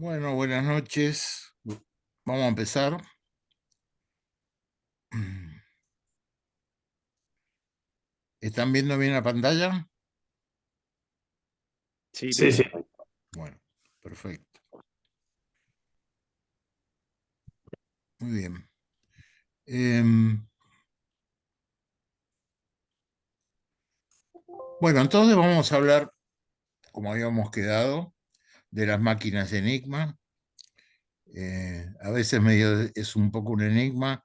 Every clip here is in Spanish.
Bueno, buenas noches. Vamos a empezar. ¿Están viendo bien la pantalla? Sí, Sí, sí. Bueno, perfecto. Muy bien. Bueno, entonces vamos a hablar, como habíamos quedado, de las máquinas Enigma. A veces es un poco un enigma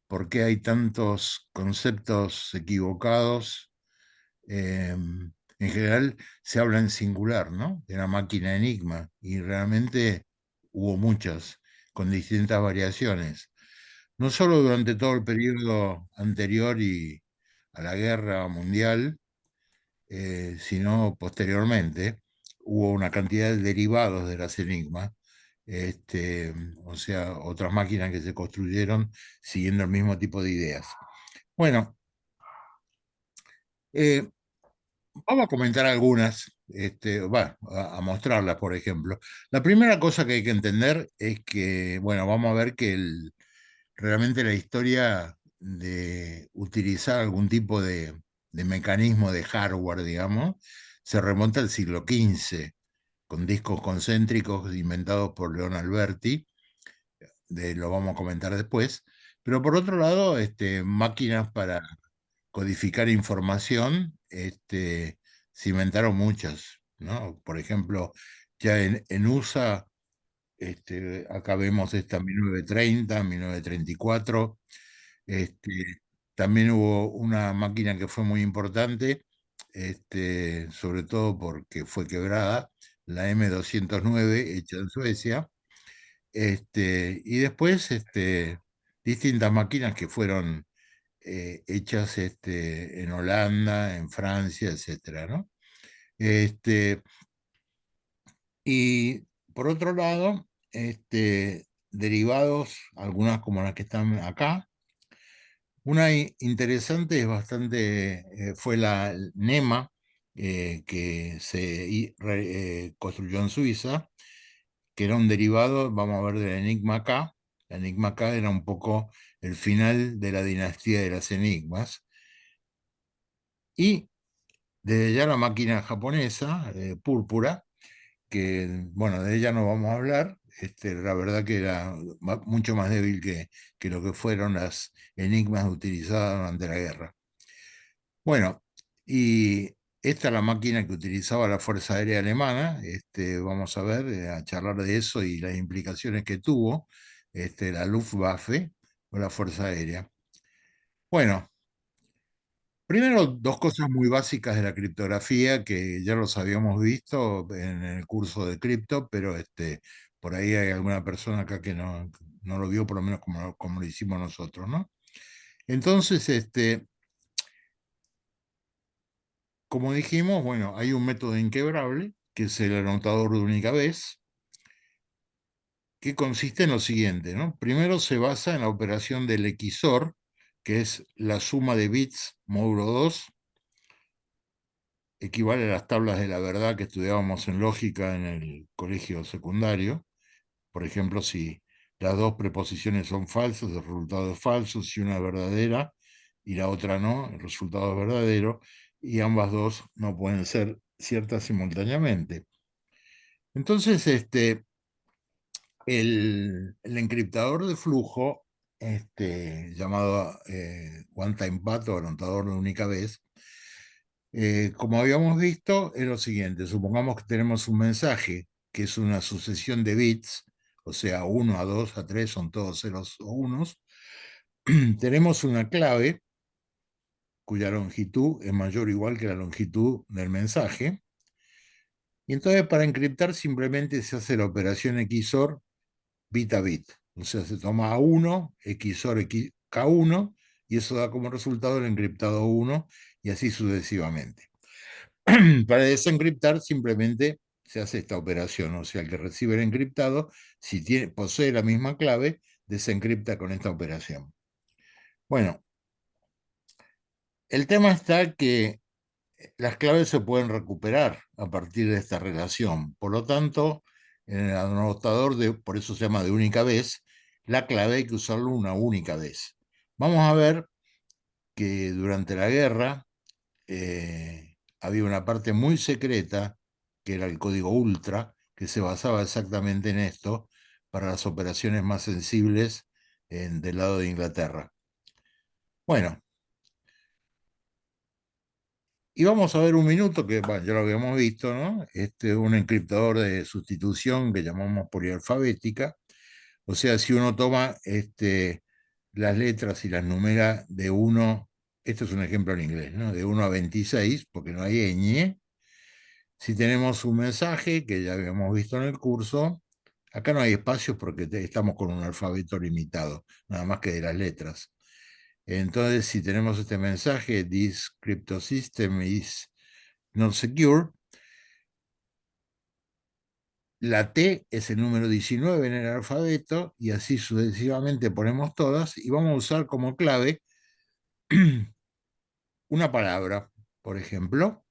por qué hay tantos conceptos equivocados. En general se habla en singular, ¿no? De la máquina Enigma, y realmente hubo muchas, con distintas variaciones. No solo durante todo el periodo anterior y a la guerra mundial, sino posteriormente. Hubo una cantidad de derivados de las Enigma, o sea, otras máquinas que se construyeron siguiendo el mismo tipo de ideas. Bueno, eh, vamos a comentar algunas, a mostrarlas, por ejemplo. La primera cosa que hay que entender es que, bueno, vamos a ver que realmente la historia de utilizar algún tipo de mecanismo de hardware, digamos, se remonta al siglo XV, con discos concéntricos inventados por Leon Alberti, lo vamos a comentar después. Pero por otro lado, máquinas para codificar información, se inventaron muchas, ¿no? Por ejemplo, ya en USA, acá vemos esta 1930, 1934. También hubo una máquina que fue muy importante, sobre todo porque fue quebrada, la M209, hecha en Suecia. Y después, distintas máquinas que fueron hechas en Holanda, en Francia, etcétera, ¿no? Este, y por otro lado, derivados, algunas como las que están acá. Una interesante es fue la NEMA, que construyó en Suiza, que era un derivado, vamos a ver, de la Enigma K. La Enigma K era un poco el final de la dinastía de las enigmas. Y desde ya la máquina japonesa, Púrpura, que, bueno, de ella no vamos a hablar. La verdad que era mucho más débil que lo que fueron las enigmas utilizadas durante la guerra. Bueno, y esta es la máquina que utilizaba la Fuerza Aérea Alemana. Vamos a ver, a charlar de eso y las implicaciones que tuvo, la Luftwaffe o la Fuerza Aérea. Bueno, primero, dos cosas muy básicas de la criptografía que ya los habíamos visto en el curso de cripto, pero por ahí hay alguna persona acá que no lo vio, por lo menos como lo hicimos nosotros, ¿no? Entonces, como dijimos, bueno, hay un método inquebrable, que es el anotador de única vez, que consiste en lo siguiente, ¿no? Primero se basa en la operación del XOR, que es la suma de bits módulo 2, equivale a las tablas de la verdad que estudiábamos en lógica en el colegio secundario. Por ejemplo, si las dos preposiciones son falsas, el resultado es falso; si una es verdadera y la otra no, el resultado es verdadero, y ambas dos no pueden ser ciertas simultáneamente. Entonces, el encriptador de flujo, llamado One Time Path o anotador de única vez, como habíamos visto, es lo siguiente: supongamos que tenemos un mensaje que es una sucesión de bits, o sea, 1 a 2 a 3 son todos ceros o unos. Tenemos una clave cuya longitud es mayor o igual que la longitud del mensaje. Y entonces, para encriptar, simplemente se hace la operación XOR bit a bit. O sea, se toma A1, XOR K1, y eso da como resultado el encriptado 1, y así sucesivamente. Para desencriptar simplemente se hace esta operación, o sea, el que recibe el encriptado, si posee la misma clave, desencripta con esta operación. Bueno, el tema está que las claves se pueden recuperar a partir de esta relación. Por lo tanto, En el anotador, por eso se llama de única vez, la clave hay que usarlo una única vez. Vamos a ver que durante la guerra había una parte muy secreta, que era el código Ultra, que se basaba exactamente en esto para las operaciones más sensibles del lado de Inglaterra. Bueno, y vamos a ver un minuto que, bueno, ya lo habíamos visto, ¿no? Un encriptador de sustitución que llamamos polialfabética. O sea, si uno toma las letras y las numera de uno, esto es un ejemplo en inglés, ¿no? De 1 a 26, porque no hay ñ. Si tenemos un mensaje que ya habíamos visto en el curso, acá no hay espacios porque estamos con un alfabeto limitado, nada más que de las letras. Entonces, si tenemos este mensaje, this crypto system is not secure, la T es el número 19 en el alfabeto y así sucesivamente ponemos todas y vamos a usar como clave una palabra, por ejemplo,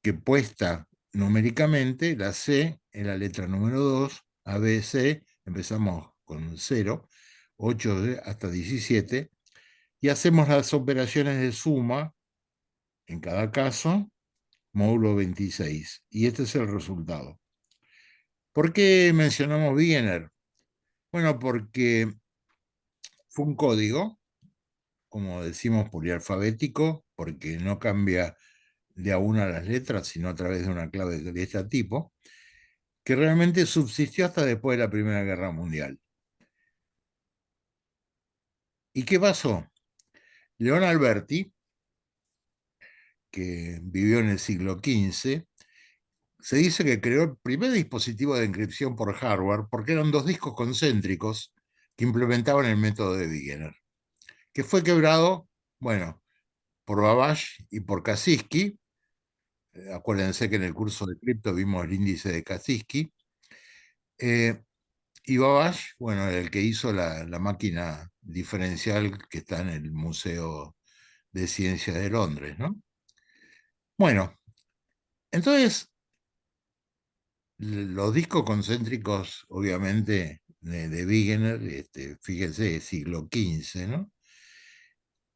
que puesta numéricamente, la C en la letra número 2, A, B, C, empezamos con 0, 8 hasta 17, y hacemos las operaciones de suma, en cada caso, módulo 26, y este es el resultado. ¿Por qué mencionamos Wiener? Bueno, porque fue un código, como decimos, polialfabético, porque no cambia de a una las letras, sino a través de una clave de este tipo, que realmente subsistió hasta después de la Primera Guerra Mundial. ¿Y qué pasó? León Alberti, que vivió en el siglo XV, se dice que creó el primer dispositivo de encripción por hardware porque eran dos discos concéntricos que implementaban el método de Wigner, que fue quebrado, bueno, por Babbage y por Kaczynski. Acuérdense que en el curso de cripto vimos el índice de Kaczynski. Y Babbage, bueno, el que hizo la máquina diferencial que está en el Museo de Ciencias de Londres, ¿no? Bueno, entonces los discos concéntricos, obviamente, de Wegener, fíjense, siglo XV, ¿no?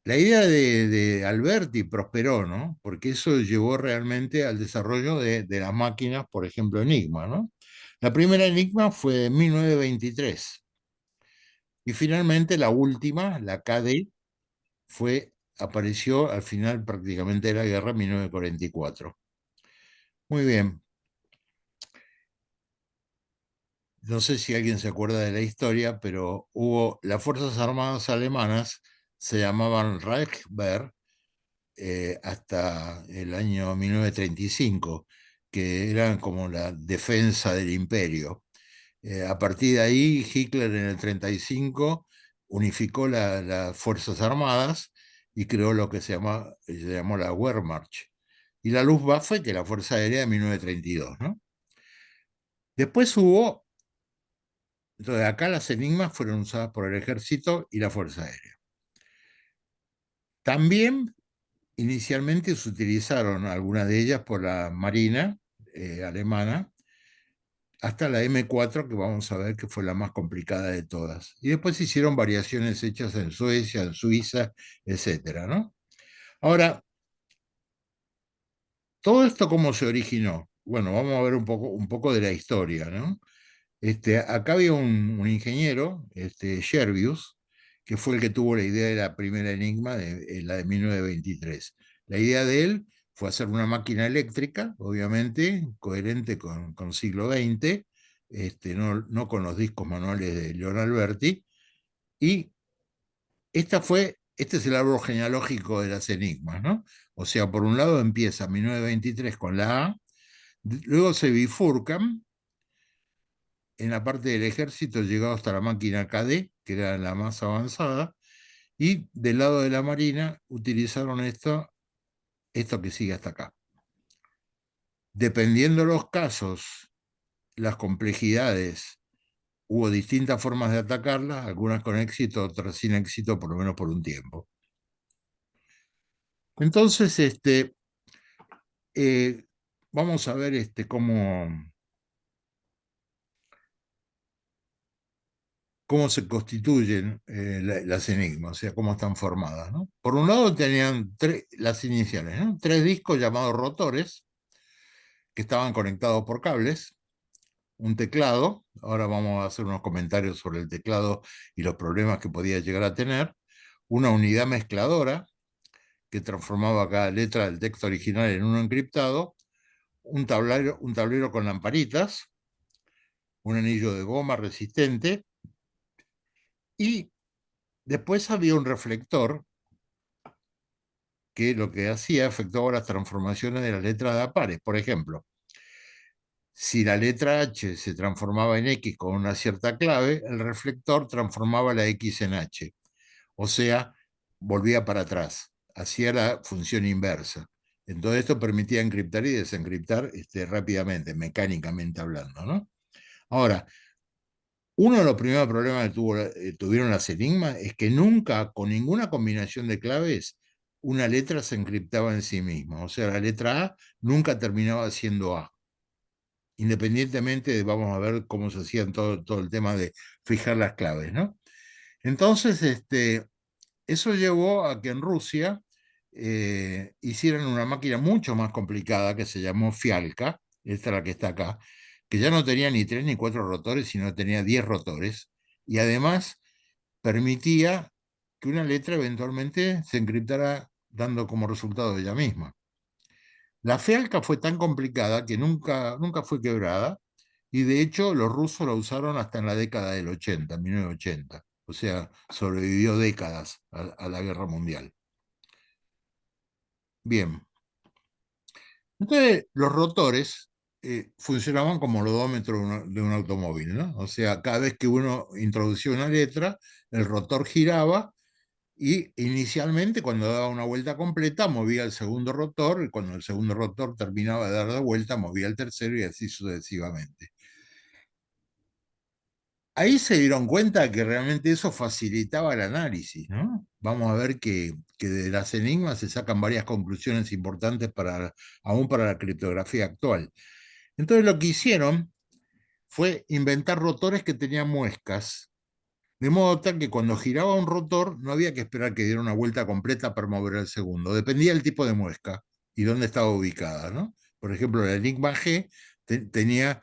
La idea de Alberti prosperó, ¿no? Porque eso llevó realmente al desarrollo de las máquinas, por ejemplo, Enigma, ¿no? La primera Enigma fue en 1923 y finalmente la última, la KD, apareció al final prácticamente de la guerra en 1944. Muy bien, no sé si alguien se acuerda de la historia, pero las Fuerzas Armadas alemanas se llamaban Reichswehr hasta el año 1935, que eran como la defensa del imperio. A partir de ahí, Hitler en el 35 unificó las Fuerzas Armadas y creó lo que se llamó la Wehrmacht. Y la Luftwaffe, que es la Fuerza Aérea de 1932, ¿no? Después entonces acá las enigmas fueron usadas por el ejército y la Fuerza Aérea. También inicialmente se utilizaron algunas de ellas por la Marina alemana, hasta la M4, que vamos a ver que fue la más complicada de todas. Y después se hicieron variaciones hechas en Suecia, en Suiza, etcétera, ¿no? Ahora, ¿todo esto cómo se originó? Bueno, vamos a ver un poco de la historia, ¿no? Acá había un ingeniero, Shervius, que fue el que tuvo la idea de la primera Enigma, la de 1923. La idea de él fue hacer una máquina eléctrica, obviamente, coherente con siglo XX, no con los discos manuales de Leon Alberti, y este es el árbol genealógico de las enigmas, ¿no? O sea, por un lado empieza 1923 con la A, luego se bifurcan en la parte del ejército, llegado hasta la máquina KD, que era la más avanzada, y del lado de la marina utilizaron esto que sigue hasta acá. Dependiendo los casos, las complejidades, hubo distintas formas de atacarlas, algunas con éxito, otras sin éxito, por lo menos por un tiempo. Entonces, eh, vamos a ver cómo se constituyen las enigmas, o sea, cómo están formadas, ¿no? Por un lado tenían las iniciales, ¿no? Tres discos llamados rotores, que estaban conectados por cables, un teclado, ahora vamos a hacer unos comentarios sobre el teclado y los problemas que podía llegar a tener, una unidad mezcladora, que transformaba cada letra del texto original en uno encriptado, un tablero con lamparitas, un anillo de goma resistente, y después había un reflector que lo que hacía efectuaba las transformaciones de las letras de a pares. Por ejemplo, si la letra H se transformaba en X con una cierta clave, el reflector transformaba la X en H. O sea, volvía para atrás, hacía la función inversa. Entonces esto permitía encriptar y desencriptar rápidamente, mecánicamente hablando, ¿no? Ahora, uno de los primeros problemas que tuvieron las enigmas es que nunca, con ninguna combinación de claves, una letra se encriptaba en sí misma. O sea, la letra A nunca terminaba siendo A, independientemente de, vamos a ver cómo se hacía todo el tema de fijar las claves, ¿no? Entonces, eso llevó a que en Rusia hicieran una máquina mucho más complicada que se llamó Fialka, esta es la que está acá, que ya no tenía ni tres ni cuatro rotores, sino tenía 10 rotores, y además permitía que una letra eventualmente se encriptara dando como resultado ella misma. La Fialka fue tan complicada que nunca fue quebrada, y de hecho los rusos la usaron hasta en la década del 80, 1980. O sea, sobrevivió décadas a la guerra mundial. Bien, entonces los rotores funcionaban como el odómetro de un automóvil, ¿no? O sea, cada vez que uno introducía una letra, el rotor giraba y inicialmente cuando daba una vuelta completa movía el segundo rotor y cuando el segundo rotor terminaba de dar la vuelta movía el tercero y así sucesivamente. Ahí se dieron cuenta que realmente eso facilitaba el análisis, ¿no? Vamos a ver que de las enigmas se sacan varias conclusiones importantes aún para la criptografía actual. Entonces lo que hicieron fue inventar rotores que tenían muescas, de modo tal que cuando giraba un rotor no había que esperar que diera una vuelta completa para mover el segundo, dependía del tipo de muesca y dónde estaba ubicada, ¿no? Por ejemplo, el Enigma G tenía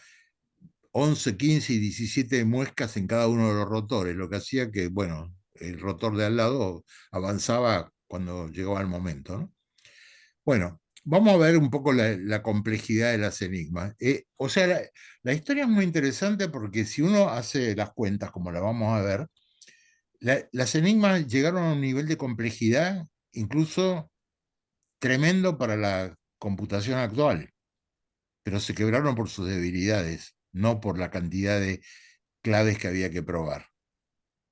11, 15 y 17 muescas en cada uno de los rotores, lo que hacía que, bueno, el rotor de al lado avanzaba cuando llegaba el momento, ¿no? Bueno, vamos a ver un poco la complejidad de las enigmas. O sea, la historia es muy interesante porque si uno hace las cuentas, como la vamos a ver, las enigmas llegaron a un nivel de complejidad incluso tremendo para la computación actual, pero se quebraron por sus debilidades, no por la cantidad de claves que había que probar.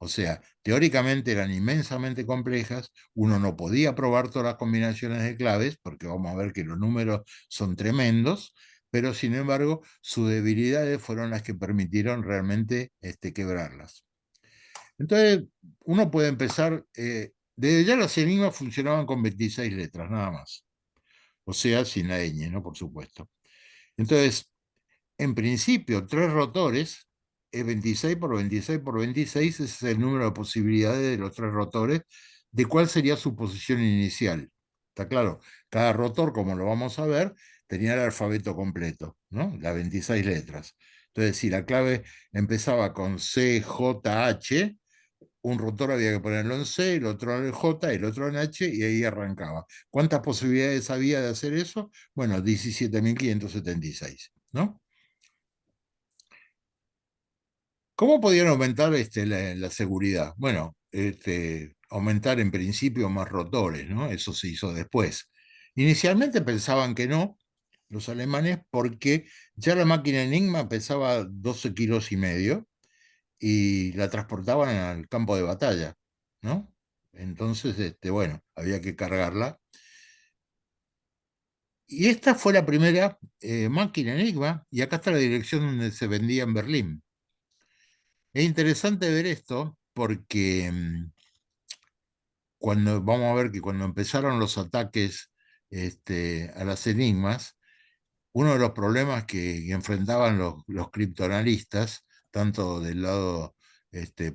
O sea, teóricamente eran inmensamente complejas, uno no podía probar todas las combinaciones de claves, porque vamos a ver que los números son tremendos, pero sin embargo sus debilidades fueron las que permitieron realmente quebrarlas. Entonces, uno puede empezar, desde ya las enigmas funcionaban con 26 letras, nada más, o sea, sin la ñ, ¿no? Por supuesto. Entonces, en principio, tres rotores es 26 por 26 por 26, ese es el número de posibilidades de los tres rotores, de cuál sería su posición inicial. Está claro, cada rotor, como lo vamos a ver, tenía el alfabeto completo, ¿no? Las 26 letras. Entonces, si la clave empezaba con C, J, H, un rotor había que ponerlo en C, el otro en J, el otro en H, y ahí arrancaba. ¿Cuántas posibilidades había de hacer eso? Bueno, 17.576, ¿no? ¿Cómo podían aumentar la seguridad? Bueno, aumentar en principio más rotores, ¿no? Eso se hizo después. Inicialmente pensaban que no, los alemanes, porque ya la máquina Enigma pesaba 12 kilos y medio y la transportaban al campo de batalla, ¿no? Entonces, bueno, había que cargarla. Y esta fue la primera máquina Enigma, y acá está la dirección donde se vendía en Berlín. Es interesante ver esto porque cuando vamos a ver que cuando empezaron los ataques a las enigmas, uno de los problemas que enfrentaban los criptoanalistas, tanto del lado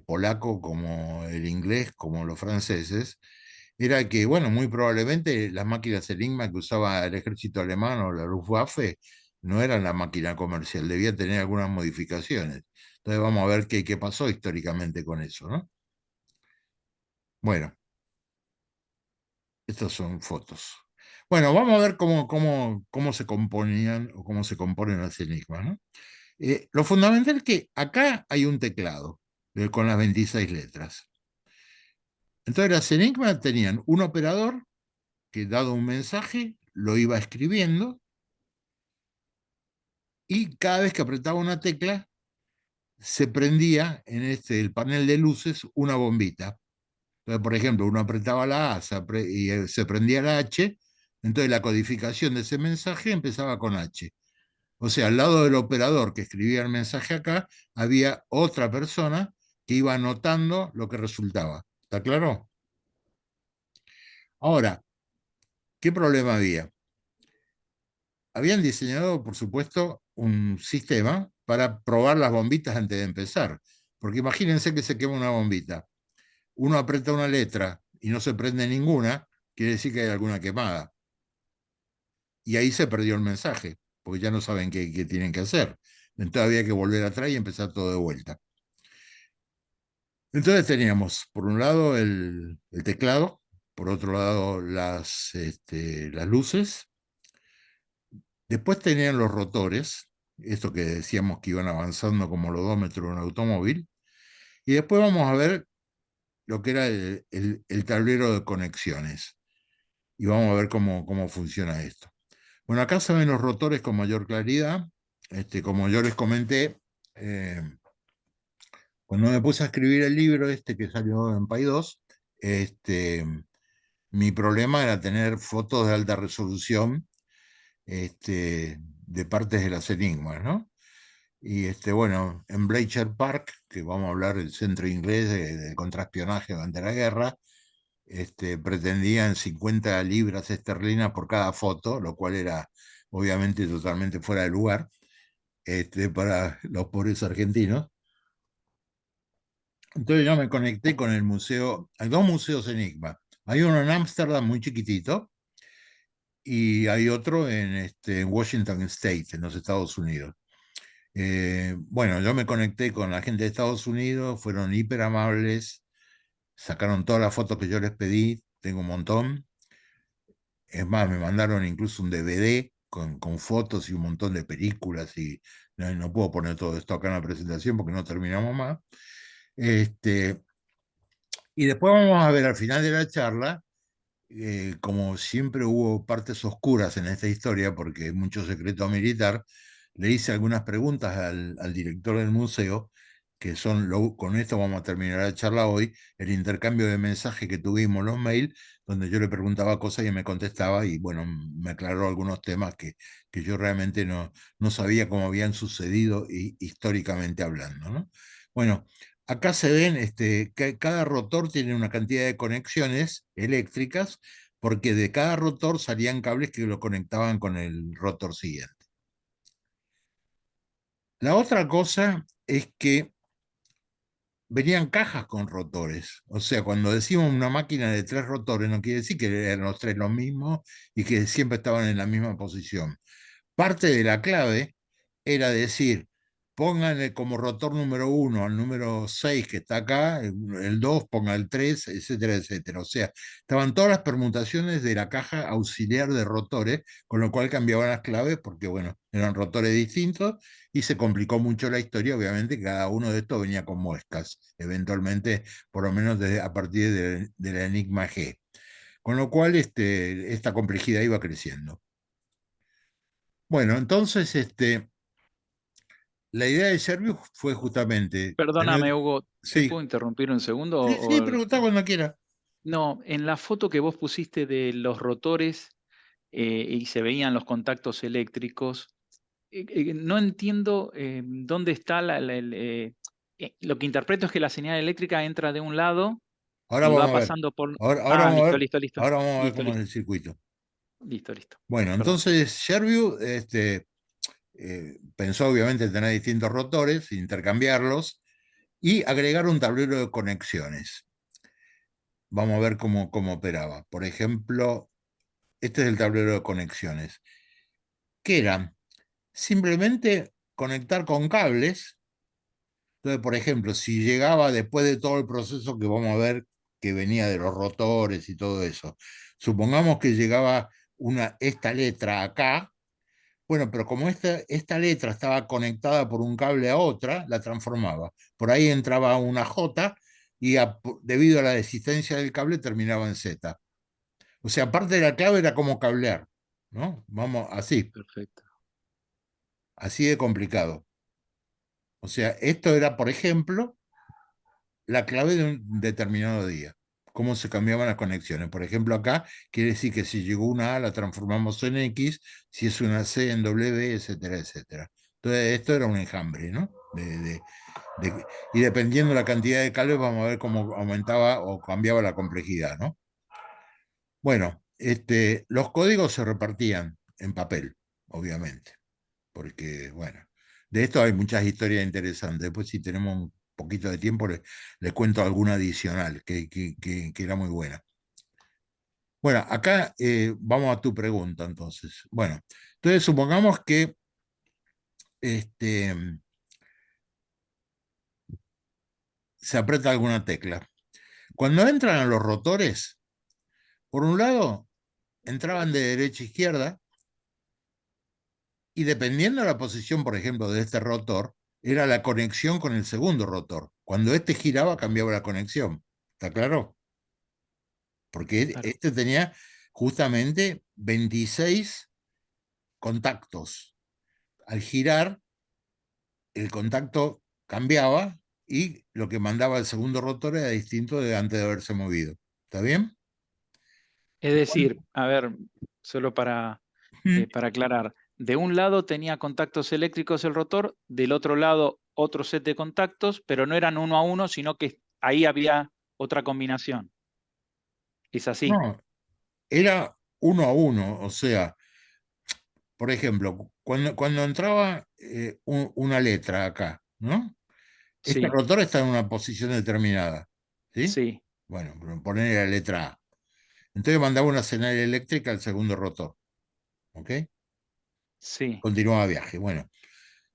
polaco como el inglés, como los franceses, era que, bueno, muy probablemente las máquinas Enigma que usaba el ejército alemán o la Luftwaffe no eran la máquina comercial, debía tener algunas modificaciones. Entonces vamos a ver qué pasó históricamente con eso, ¿no? Bueno, estas son fotos. Bueno, vamos a ver cómo se componían o cómo se componen las enigmas, ¿no? Lo fundamental es que acá hay un teclado con las 26 letras. Entonces las enigmas tenían un operador que, dado un mensaje, lo iba escribiendo y cada vez que apretaba una tecla se prendía en el panel de luces una bombita. Entonces, por ejemplo, uno apretaba la A y se prendía la H, entonces la codificación de ese mensaje empezaba con H. O sea, al lado del operador que escribía el mensaje acá, había otra persona que iba anotando lo que resultaba. ¿Está claro? Ahora, ¿qué problema había? Habían diseñado, por supuesto, un sistema para probar las bombitas antes de empezar. Porque imagínense que se quema una bombita. Uno aprieta una letra y no se prende ninguna, quiere decir que hay alguna quemada. Y ahí se perdió el mensaje, porque ya no saben qué tienen que hacer. Entonces había que volver atrás y empezar todo de vuelta. Entonces teníamos, por un lado, el teclado, por otro lado, las luces, después tenían los rotores, esto que decíamos que iban avanzando como el odómetro de un automóvil, y después vamos a ver lo que era el tablero de conexiones, y vamos a ver cómo funciona esto. Bueno, acá se ven los rotores con mayor claridad. Como yo les comenté, eh, cuando me puse a escribir el libro que salió en Paidós, este, mi problema era tener fotos de alta resolución de partes de las enigmas, ¿no? Y bueno, en Bleacher Park, que vamos a hablar del centro inglés de contraespionaje durante la guerra, pretendían 50 libras esterlinas por cada foto, lo cual era obviamente totalmente fuera de lugar para los pobres argentinos. Entonces yo me conecté con el museo, hay dos museos Enigma. Hay uno en Ámsterdam muy chiquitito y hay otro en Washington State, en los Estados Unidos. Bueno, yo me conecté con la gente de Estados Unidos, fueron hiper amables, sacaron todas las fotos que yo les pedí, tengo un montón. Es más, me mandaron incluso un DVD con fotos y un montón de películas y no puedo poner todo esto acá en la presentación porque no terminamos más. Este, y después vamos a ver al final de la charla, como siempre hubo partes oscuras en esta historia, porque hay mucho secreto militar, le hice algunas preguntas al director del museo, que son, con esto vamos a terminar la charla hoy, el intercambio de mensajes que tuvimos, los mails, donde yo le preguntaba cosas y me contestaba, y bueno, me aclaró algunos temas que yo realmente no sabía cómo habían sucedido históricamente hablando, ¿no? Bueno, acá se ven que cada rotor tiene una cantidad de conexiones eléctricas, porque de cada rotor salían cables que lo conectaban con el rotor siguiente. La otra cosa es que venían cajas con rotores. O sea, cuando decimos una máquina de 3 rotores, no quiere decir que eran los 3 los mismos y que siempre estaban en la misma posición. Parte de la clave era decir, pónganle como rotor número 1 al número 6 que está acá, el 2 ponga el 3, etcétera, etcétera. O sea, estaban todas las permutaciones de la caja auxiliar de rotores, con lo cual cambiaban las claves porque, bueno, eran rotores distintos y se complicó mucho la historia. Obviamente, cada uno de estos venía con muescas, eventualmente, por lo menos a partir de la Enigma G. Con lo cual, esta complejidad iba creciendo. Bueno, entonces, la idea de Servius fue justamente tener. Perdóname, Hugo, ¿te Sí, puedo interrumpir un segundo? sí, preguntá cuando quiera. No, en la foto que vos pusiste de los rotores, y se veían los contactos eléctricos, no entiendo, dónde está lo que interpreto es que la señal eléctrica entra de un lado Ahora y va vamos a ver. pasando por Ahora vamos a listo, ver. listo, listo. Ahora vamos a ver Listo, cómo es listo. el circuito. Listo, listo. Bueno, Perdón. entonces Servius pensó obviamente en tener distintos rotores, intercambiarlos, y agregar un tablero de conexiones. Vamos a ver cómo operaba. Por ejemplo, este es el tablero de conexiones, que era simplemente conectar con cables. Entonces, por ejemplo, si llegaba después de todo el proceso que vamos a ver que venía de los rotores y todo eso, supongamos que llegaba esta letra acá, bueno, pero como esta letra estaba conectada por un cable a otra, la transformaba. Por ahí entraba una J y debido a la desistencia del cable terminaba en Z. O sea, parte de la clave era cómo cablear, ¿no? Vamos, Perfecto. así de complicado. O sea, esto era, por ejemplo, la clave de un determinado día. Cómo se cambiaban las conexiones. Por ejemplo, acá quiere decir que si llegó una A la transformamos en X, si es una C en W, etcétera, etcétera. Entonces, esto era un enjambre, ¿no? Y dependiendo de la cantidad de cables, vamos a ver cómo aumentaba o cambiaba la complejidad, ¿no? Bueno, los códigos se repartían en papel, obviamente, porque, bueno, de esto hay muchas historias interesantes. Después, si tenemos un poquito de tiempo, les cuento alguna adicional que era muy buena. Bueno, acá vamos a tu pregunta, entonces. Bueno, entonces supongamos que este, se aprieta alguna tecla. Cuando entran a los rotores, por un lado, entraban de derecha a izquierda y dependiendo de la posición, por ejemplo, de este rotor, era la conexión con el segundo rotor. Cuando este giraba, cambiaba la conexión. ¿Está claro? Porque Claro. este tenía justamente 26 contactos. Al girar, el contacto cambiaba y lo que mandaba el segundo rotor era distinto de antes de haberse movido. ¿Está bien? Es decir, a ver, solo Mm. para aclarar, de un lado tenía contactos eléctricos el rotor, del otro lado otro set de contactos, pero no eran uno a uno, sino que ahí había otra combinación. Es así. No, era uno a uno, o sea, por ejemplo, cuando entraba una letra acá, ¿no? Este Sí, rotor está en una posición determinada, ¿sí? sí, Bueno, poner la letra A. Entonces mandaba una señal eléctrica al segundo rotor, ¿ok? sí, Continuaba viaje. Bueno,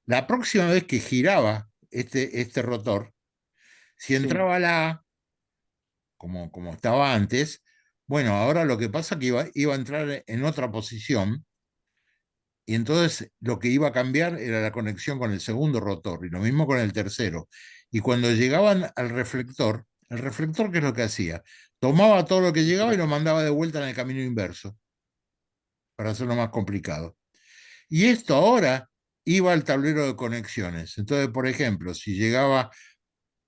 la próxima vez que giraba este rotor, si sí, entraba la A, como estaba antes, bueno, ahora lo que pasa es que iba a entrar en otra posición y entonces lo que iba a cambiar era la conexión con el segundo rotor y lo mismo con el tercero. Y cuando llegaban al reflector, el reflector, ¿qué es lo que hacía? Tomaba todo lo que llegaba y lo mandaba de vuelta en el camino inverso, para hacerlo más complicado. Y esto ahora iba al tablero de conexiones. Entonces, por ejemplo, si llegaba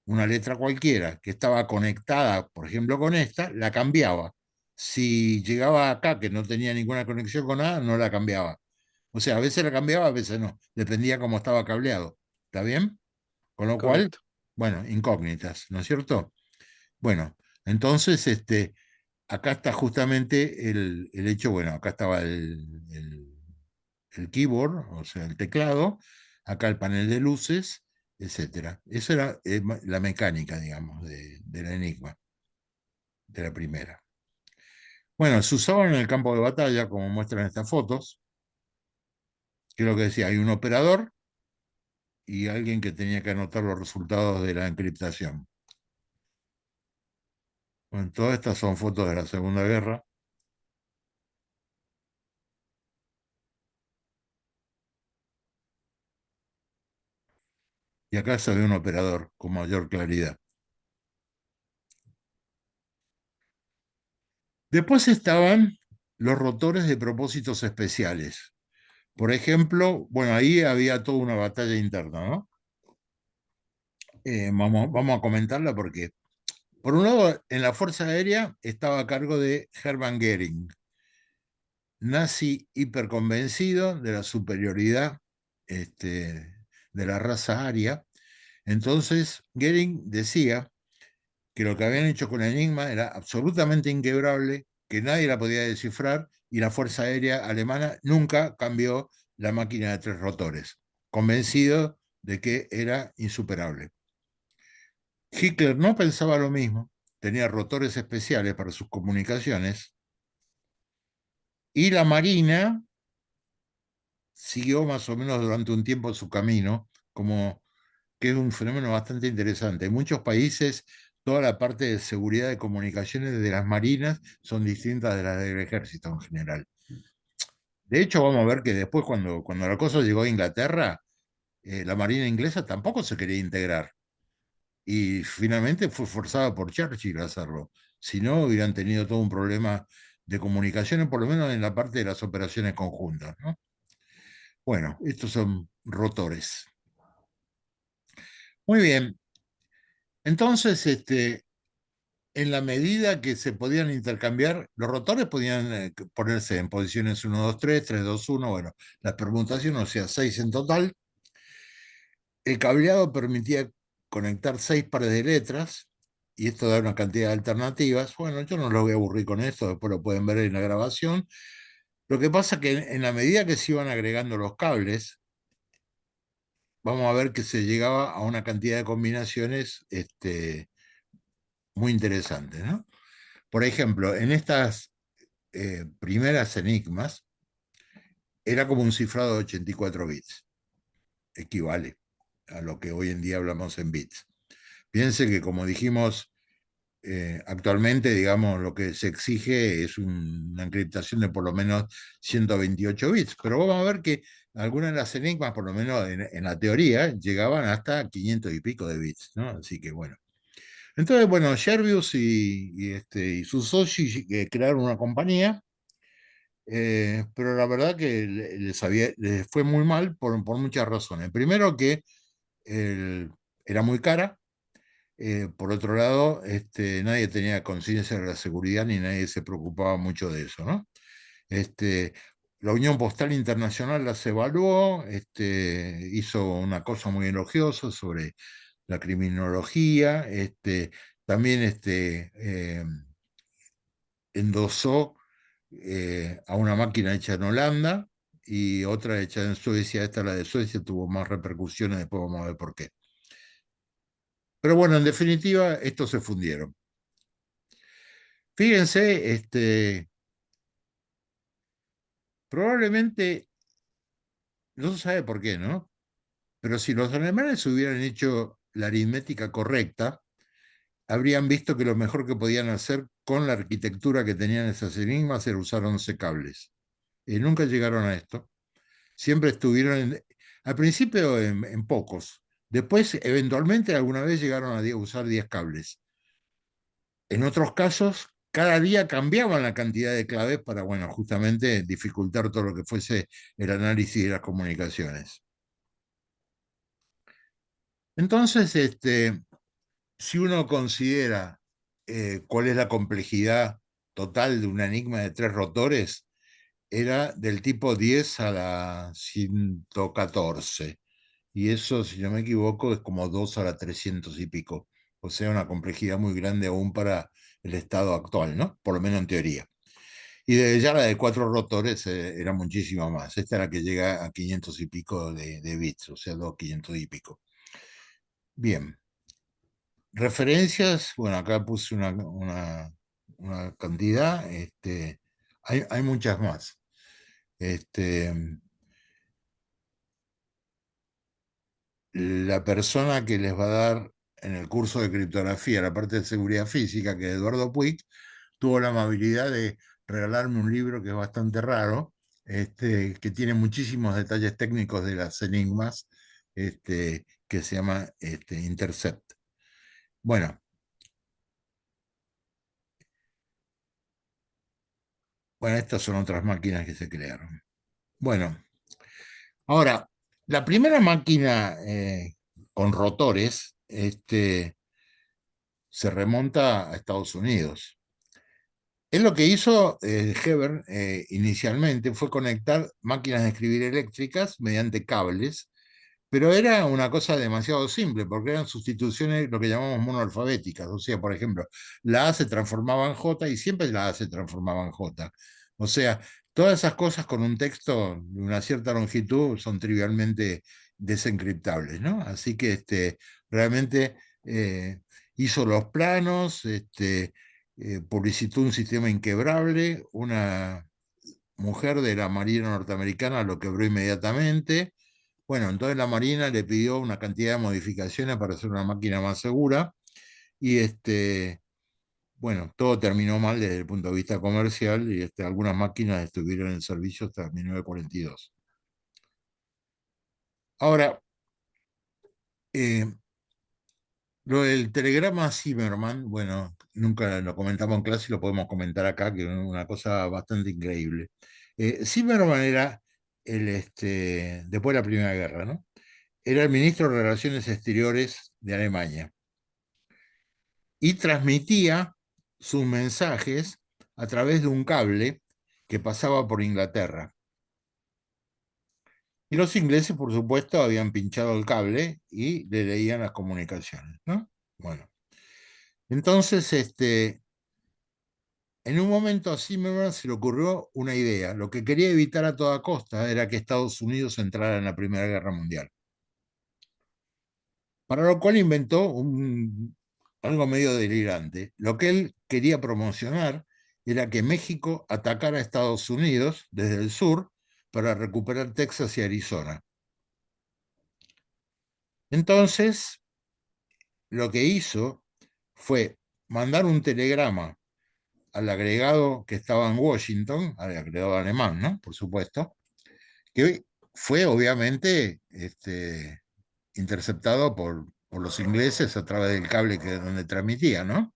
una letra cualquiera que estaba conectada, por ejemplo, con esta, la cambiaba. Si llegaba acá que no tenía ninguna conexión con nada, no la cambiaba. O sea, a veces la cambiaba, a veces no. Dependía cómo estaba cableado. ¿Está bien? Con lo cual, correcto. bueno, incógnitas, ¿no es cierto? Bueno, entonces, acá está justamente el hecho, bueno, acá estaba el keyboard, o sea, el teclado, acá el panel de luces, etcétera. Eso era la mecánica, digamos, de la Enigma, de la primera. Bueno, se usaban en el campo de batalla, como muestran estas fotos, que es lo que decía, hay un operador y alguien que tenía que anotar los resultados de la encriptación. Bueno, todas estas son fotos de la Segunda Guerra. Y acá se ve un operador con mayor claridad. Después estaban los rotores de propósitos especiales. Por ejemplo, bueno, ahí había toda una batalla interna, ¿no? Vamos a comentarla porque, por un lado, en la Fuerza Aérea estaba a cargo de Hermann Göring, nazi hiperconvencido de la superioridad de la raza aria. Entonces, Göring decía que lo que habían hecho con Enigma era absolutamente inquebrable, que nadie la podía descifrar y la Fuerza Aérea Alemana nunca cambió la máquina de tres rotores, convencido de que era insuperable. Hitler no pensaba lo mismo, tenía rotores especiales para sus comunicaciones, y la Marina siguió más o menos durante un tiempo su camino, como que es un fenómeno bastante interesante. En muchos países, toda la parte de seguridad de comunicaciones de las marinas son distintas de las del ejército en general. De hecho, vamos a ver que después, cuando la cosa llegó a Inglaterra, la marina inglesa tampoco se quería integrar y finalmente fue forzada por Churchill a hacerlo. Si no, hubieran tenido todo un problema de comunicaciones, por lo menos en la parte de las operaciones conjuntas, ¿no? Bueno, estos son rotores. Muy bien. Entonces, en la medida que se podían intercambiar, los rotores podían ponerse en posiciones 1, 2, 3, 3, 2, 1, bueno, las permutaciones, o sea, 6 en total. El cableado permitía conectar 6 pares de letras, y esto da una cantidad de alternativas. Bueno, yo no los voy a aburrir con esto, después lo pueden ver en la grabación. Lo que pasa es que en la medida que se iban agregando los cables, vamos a ver que se llegaba a una cantidad de combinaciones muy interesantes, ¿no? Por ejemplo, en estas primeras enigmas, era como un cifrado de 84 bits, equivale a lo que hoy en día hablamos en bits. Piense que, como dijimos, actualmente, digamos, lo que se exige es una encriptación de por lo menos 128 bits, pero vamos a ver que algunas de las enigmas, por lo menos en la teoría, llegaban hasta 500 y pico de bits, ¿no? Así que bueno. Entonces, bueno, Servius y sus socios crearon una compañía, pero la verdad que les fue muy mal por muchas razones. Primero que el- era muy cara. Por otro lado, nadie tenía conciencia de la seguridad ni nadie se preocupaba mucho de eso, ¿no? Este, la Unión Postal Internacional las evaluó, hizo una cosa muy elogiosa sobre la criminología, también endosó a una máquina hecha en Holanda y otra hecha en Suecia. Esta, la de Suecia, tuvo más repercusiones, después vamos a ver por qué. Pero bueno, en definitiva, estos se fundieron. Fíjense, probablemente, no se sabe por qué, ¿no? Pero si los alemanes hubieran hecho la aritmética correcta, habrían visto que lo mejor que podían hacer con la arquitectura que tenían esas enigmas era usar 11 cables. Y nunca llegaron a esto. Siempre estuvieron, al principio en pocos. Después, eventualmente, alguna vez llegaron a usar 10 cables. En otros casos, cada día cambiaban la cantidad de claves para, bueno, justamente dificultar todo lo que fuese el análisis de las comunicaciones. Entonces, si uno considera cuál es la complejidad total de un enigma de 3 rotores, era del tipo 10 a la 114. Y eso, si no me equivoco, es como 2 a la 300 y pico. O sea, una complejidad muy grande aún para el estado actual, ¿no? Por lo menos en teoría. Y de ya la de 4 rotores era muchísimo más. Esta es la que llega a 500 y pico de bits, o sea, 2 500 y pico. Bien. Referencias, bueno, acá puse una cantidad, hay muchas más. Este, la persona que les va a dar en el curso de criptografía la parte de seguridad física, que es Eduardo Puig, tuvo la amabilidad de regalarme un libro que es bastante raro, que tiene muchísimos detalles técnicos de las enigmas, que se llama Intercept. Bueno, bueno, estas son otras máquinas que se crearon. Bueno, ahora, la primera máquina con rotores se remonta a Estados Unidos. Él lo que hizo, Heber, inicialmente fue conectar máquinas de escribir eléctricas mediante cables, pero era una cosa demasiado simple, porque eran sustituciones, lo que llamamos monoalfabéticas. O sea, por ejemplo, la A se transformaba en J y siempre la A se transformaba en J. O sea, todas esas cosas con un texto de una cierta longitud son trivialmente desencriptables, ¿no? Así que realmente hizo los planos, publicitó un sistema inquebrable, una mujer de la Marina norteamericana lo quebró inmediatamente. Bueno, entonces la Marina le pidió una cantidad de modificaciones para hacer una máquina más segura y bueno, todo terminó mal desde el punto de vista comercial y algunas máquinas estuvieron en servicio hasta 1942. Ahora, eh, lo del telegrama Zimmerman, bueno, nunca lo comentamos en clase y lo podemos comentar acá, que es una cosa bastante increíble. Zimmerman era después de la Primera Guerra, ¿no? Era el ministro de Relaciones Exteriores de Alemania y transmitía sus mensajes a través de un cable que pasaba por Inglaterra. Y los ingleses, por supuesto, habían pinchado el cable y le leían las comunicaciones, ¿no? Bueno, entonces, en un momento a Zimmerman se le ocurrió una idea. Lo que quería evitar a toda costa era que Estados Unidos entrara en la Primera Guerra Mundial. Para lo cual inventó algo medio delirante. Lo que él quería promocionar era que México atacara a Estados Unidos desde el sur para recuperar Texas y Arizona. Entonces, lo que hizo fue mandar un telegrama al agregado que estaba en Washington, al agregado alemán, ¿no? Por supuesto, que fue obviamente interceptado por los ingleses a través del cable donde transmitía, ¿no?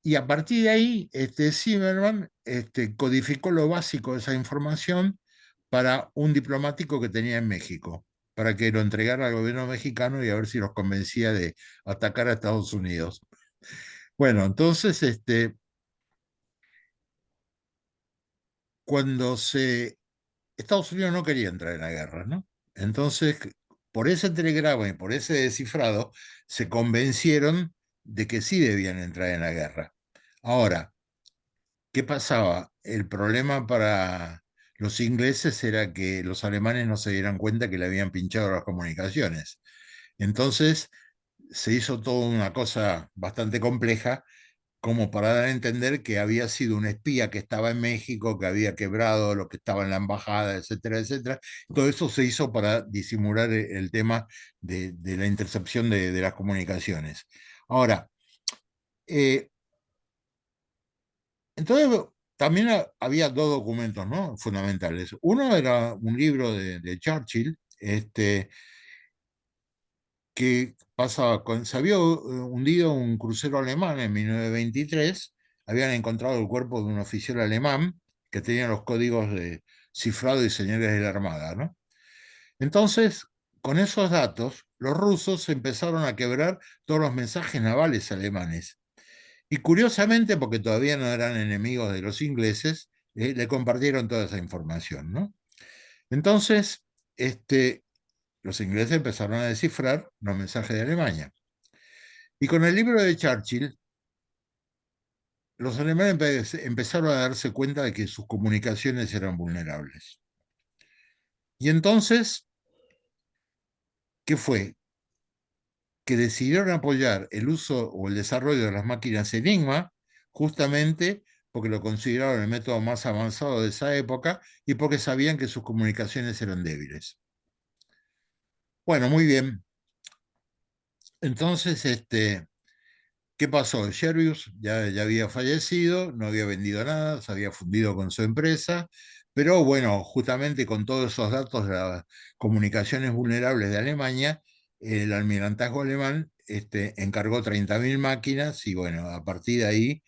Y a partir de ahí, Zimmerman codificó lo básico de esa información para un diplomático que tenía en México, para que lo entregara al gobierno mexicano y a ver si los convencía de atacar a Estados Unidos. Bueno, entonces, cuando Estados Unidos no quería entrar en la guerra, ¿no? Entonces, por ese telegrama y por ese descifrado, se convencieron de que sí debían entrar en la guerra. Ahora, ¿qué pasaba? El problema para los ingleses era que los alemanes no se dieran cuenta que le habían pinchado las comunicaciones. Entonces se hizo toda una cosa bastante compleja como para dar a entender que había sido un espía que estaba en México, que había quebrado lo que estaba en la embajada, etcétera, etcétera. Todo eso se hizo para disimular el tema de la intercepción de las comunicaciones. Ahora, eh, entonces, también había dos documentos, ¿no? Fundamentales. Uno era un libro de Churchill, que pasaba se había hundido un crucero alemán en 1923, habían encontrado el cuerpo de un oficial alemán que tenía los códigos de cifrado y señales de la Armada, ¿no? Entonces, con esos datos, los rusos empezaron a quebrar todos los mensajes navales alemanes. Y curiosamente, porque todavía no eran enemigos de los ingleses, le compartieron toda esa información, ¿no? Entonces, los ingleses empezaron a descifrar los mensajes de Alemania. Y con el libro de Churchill, los alemanes empezaron a darse cuenta de que sus comunicaciones eran vulnerables. Y entonces, ¿qué fue? Que decidieron apoyar el uso o el desarrollo de las máquinas Enigma, justamente porque lo consideraron el método más avanzado de esa época y porque sabían que sus comunicaciones eran débiles. Bueno, muy bien. Entonces, ¿qué pasó? Sherbius ya había fallecido, no había vendido nada, se había fundido con su empresa, pero bueno, justamente con todos esos datos de las comunicaciones vulnerables de Alemania, el almirantazgo alemán encargó 30.000 máquinas y bueno, a partir de ahí,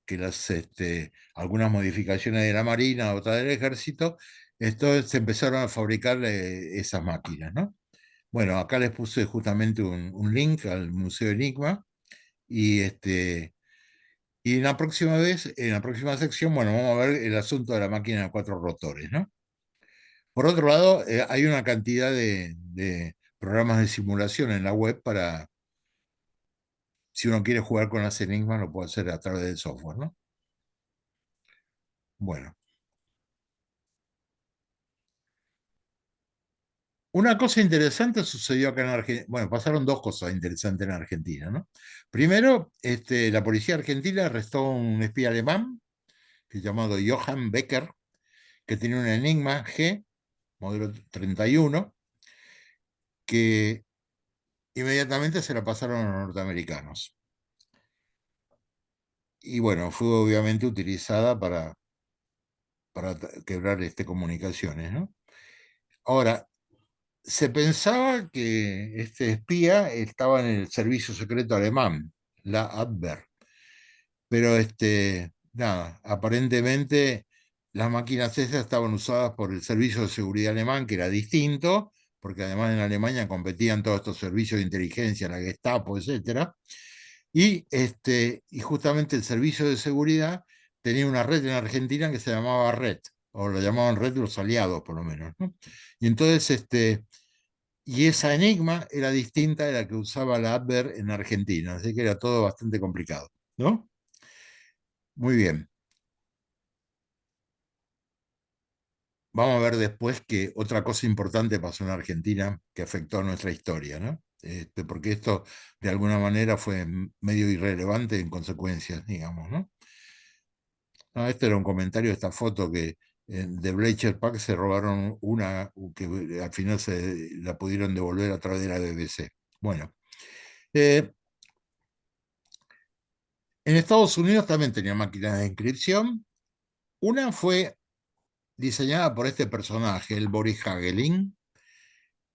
que algunas modificaciones de la Marina, otras del Ejército, entonces se empezaron a fabricar esas máquinas, ¿no? Bueno, acá les puse justamente un link al Museo Enigma y y en la próxima vez, en la próxima sección, bueno, vamos a ver el asunto de la máquina de cuatro rotores, ¿no? Por otro lado, hay una cantidad de programas de simulación en la web para, si uno quiere jugar con las enigmas, lo puede hacer a través del software, ¿no? Bueno. Una cosa interesante sucedió acá en Argentina. Bueno, pasaron dos cosas interesantes en Argentina, ¿no? Primero, la policía argentina arrestó a un espía alemán que llamado Johann Becker, que tenía un Enigma G, modelo 31, que inmediatamente se la pasaron a los norteamericanos. Y bueno, fue obviamente utilizada para quebrar comunicaciones, ¿no? Ahora, se pensaba que este espía estaba en el servicio secreto alemán, la Abwehr, pero nada, aparentemente las máquinas esas estaban usadas por el servicio de seguridad alemán, que era distinto, porque además en Alemania competían todos estos servicios de inteligencia, la Gestapo, etcétera, y justamente el servicio de seguridad tenía una red en Argentina que se llamaba Red, o lo llamaban Red los aliados, por lo menos, ¿no? Y entonces, y esa Enigma era distinta de la que usaba la Adver en Argentina, así que era todo bastante complicado, ¿no? Muy bien. Vamos a ver después que otra cosa importante pasó en Argentina que afectó a nuestra historia, ¿no? Porque esto de alguna manera fue medio irrelevante en consecuencias, digamos, ¿no? No, este era un comentario, esta foto que de Bletcher Park se robaron una que al final se la pudieron devolver a través de la BBC. Bueno, eh, en Estados Unidos también tenía máquinas de inscripción. Una fue diseñada por este personaje, el Boris Hagelin,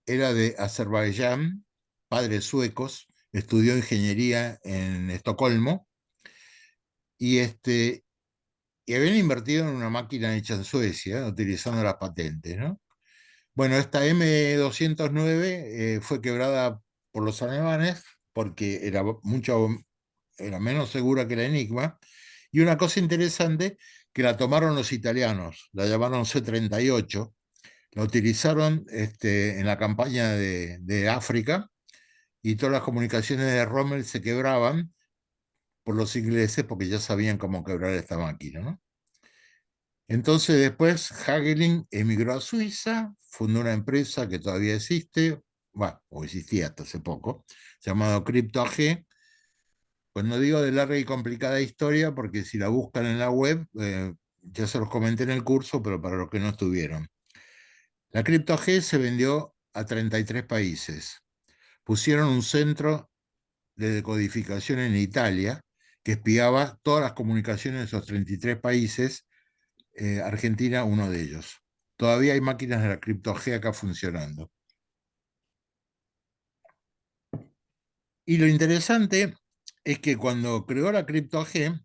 era de Azerbaiyán, padres suecos, estudió ingeniería en Estocolmo y, y habían invertido en una máquina hecha en Suecia, utilizando las patentes, ¿no? Bueno, esta M209 fue quebrada por los alemanes porque era menos segura que la Enigma. Y una cosa interesante, que la tomaron los italianos, la llamaron C-38, la utilizaron en la campaña de África y todas las comunicaciones de Rommel se quebraban por los ingleses porque ya sabían cómo quebrar esta máquina, ¿no? Entonces después Hagelin emigró a Suiza, fundó una empresa que todavía existe, bueno, o existía hasta hace poco, llamado Crypto AG. Pues no digo de larga y complicada historia, porque si la buscan en la web, ya se los comenté en el curso, pero para los que no estuvieron. La Crypto AG se vendió a 33 países. Pusieron un centro de decodificación en Italia que espiaba todas las comunicaciones de esos 33 países, Argentina uno de ellos. Todavía hay máquinas de la Crypto G acá funcionando. Y lo interesante es que cuando creó la Crypto G,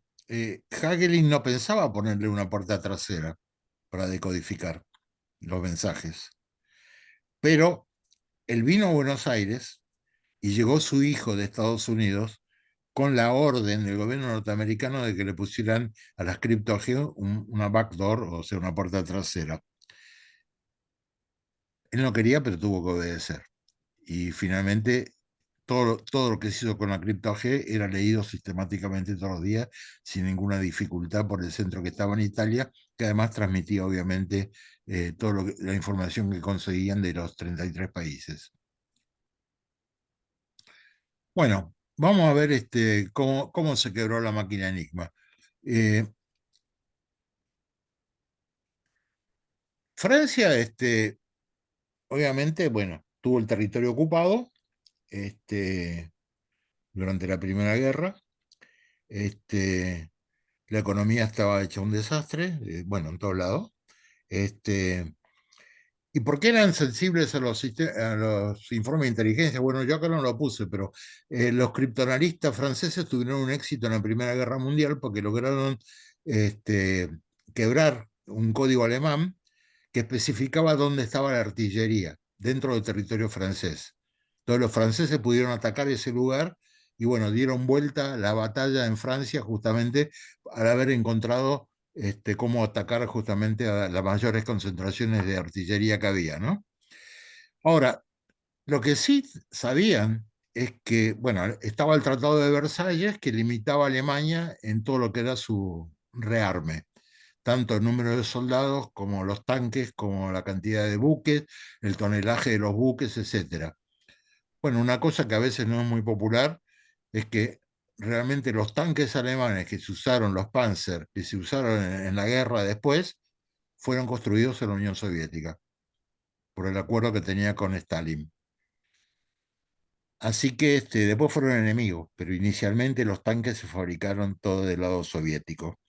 Hagelin no pensaba ponerle una puerta trasera para decodificar los mensajes. Pero él vino a Buenos Aires y llegó su hijo de Estados Unidos con la orden del gobierno norteamericano de que le pusieran a las Crypto G una backdoor, o sea, una puerta trasera. Él no quería, pero tuvo que obedecer. Y finalmente todo lo que se hizo con la Crypto G era leído sistemáticamente todos los días sin ninguna dificultad por el centro que estaba en Italia, que además transmitía obviamente toda la información que conseguían de los 33 países. Bueno, vamos a ver cómo se quebró la máquina Enigma. Eh, Francia, obviamente, bueno, tuvo el territorio ocupado este, durante la Primera Guerra. Este, la economía estaba hecha un desastre, bueno, en todos lados. Este, ¿Y por qué eran sensibles a a los informes de inteligencia? Bueno, yo acá no lo puse, pero los criptoanalistas franceses tuvieron un éxito en la Primera Guerra Mundial porque lograron este, quebrar un código alemán que especificaba dónde estaba la artillería dentro del territorio francés. Entonces los franceses pudieron atacar ese lugar y bueno, dieron vuelta la batalla en Francia justamente al haber encontrado cómo atacar justamente a las mayores concentraciones de artillería que había, ¿no? Ahora, lo que sí sabían es que, bueno, estaba el Tratado de Versalles que limitaba a Alemania en todo lo que era su rearme. tanto el número de soldados como los tanques, como la cantidad de buques, el tonelaje de los buques, etcétera. Bueno, una cosa que a veces no es muy popular es que realmente los tanques alemanes que se usaron, los Panzer, que se usaron en la guerra después, fueron construidos en la Unión Soviética, por el acuerdo que tenía con Stalin. Así que después fueron enemigos, pero inicialmente los tanques se fabricaron todos del lado soviético.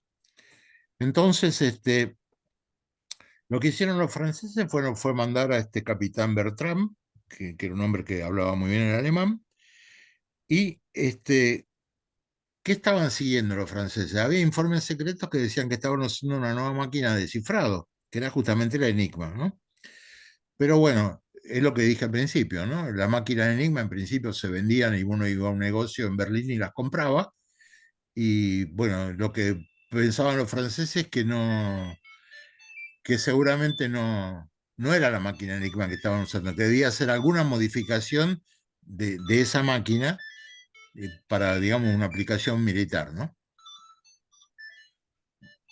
Entonces, lo que hicieron los franceses fue mandar a este capitán Bertrand, que era un hombre que hablaba muy bien el alemán, y ¿qué estaban siguiendo los franceses? Había informes secretos que decían que estaban usando una nueva máquina de cifrado, que era justamente la Enigma, ¿no? Pero bueno, es lo que dije al principio, ¿no? La máquina de Enigma en principio se vendían y uno iba a un negocio en Berlín y las compraba. Y bueno, lo que pensaban los franceses que seguramente no era la máquina Enigma que estaban usando, que debía hacer alguna modificación de esa máquina para, digamos, una aplicación militar, ¿no?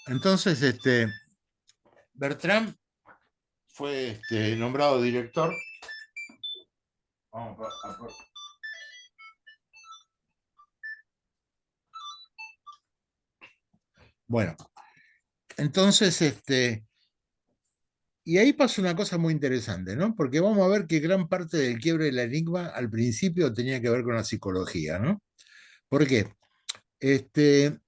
Entonces, Bertrand fue nombrado director. Vamos bueno, entonces, y ahí pasa una cosa muy interesante, ¿no? Porque vamos a ver que gran parte del quiebre de la Enigma al principio tenía que ver con la psicología, ¿no? ¿Por qué? Este,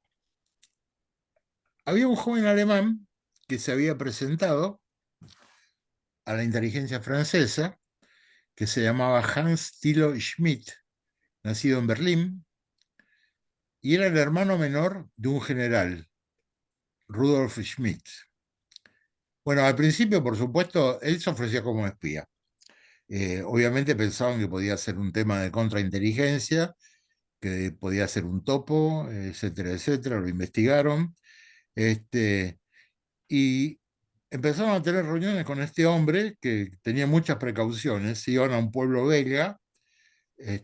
había un joven alemán que se había presentado a la inteligencia francesa, que se llamaba Hans Thilo Schmidt, nacido en Berlín, y era el hermano menor de un general, Rudolf Schmidt. Bueno, al principio, por supuesto, él se ofrecía como espía. Obviamente pensaban que podía ser un tema de contrainteligencia, que podía ser un topo, etcétera, etcétera. Lo investigaron. Este, y empezaron a tener reuniones con este hombre que tenía muchas precauciones. Iban a un pueblo belga.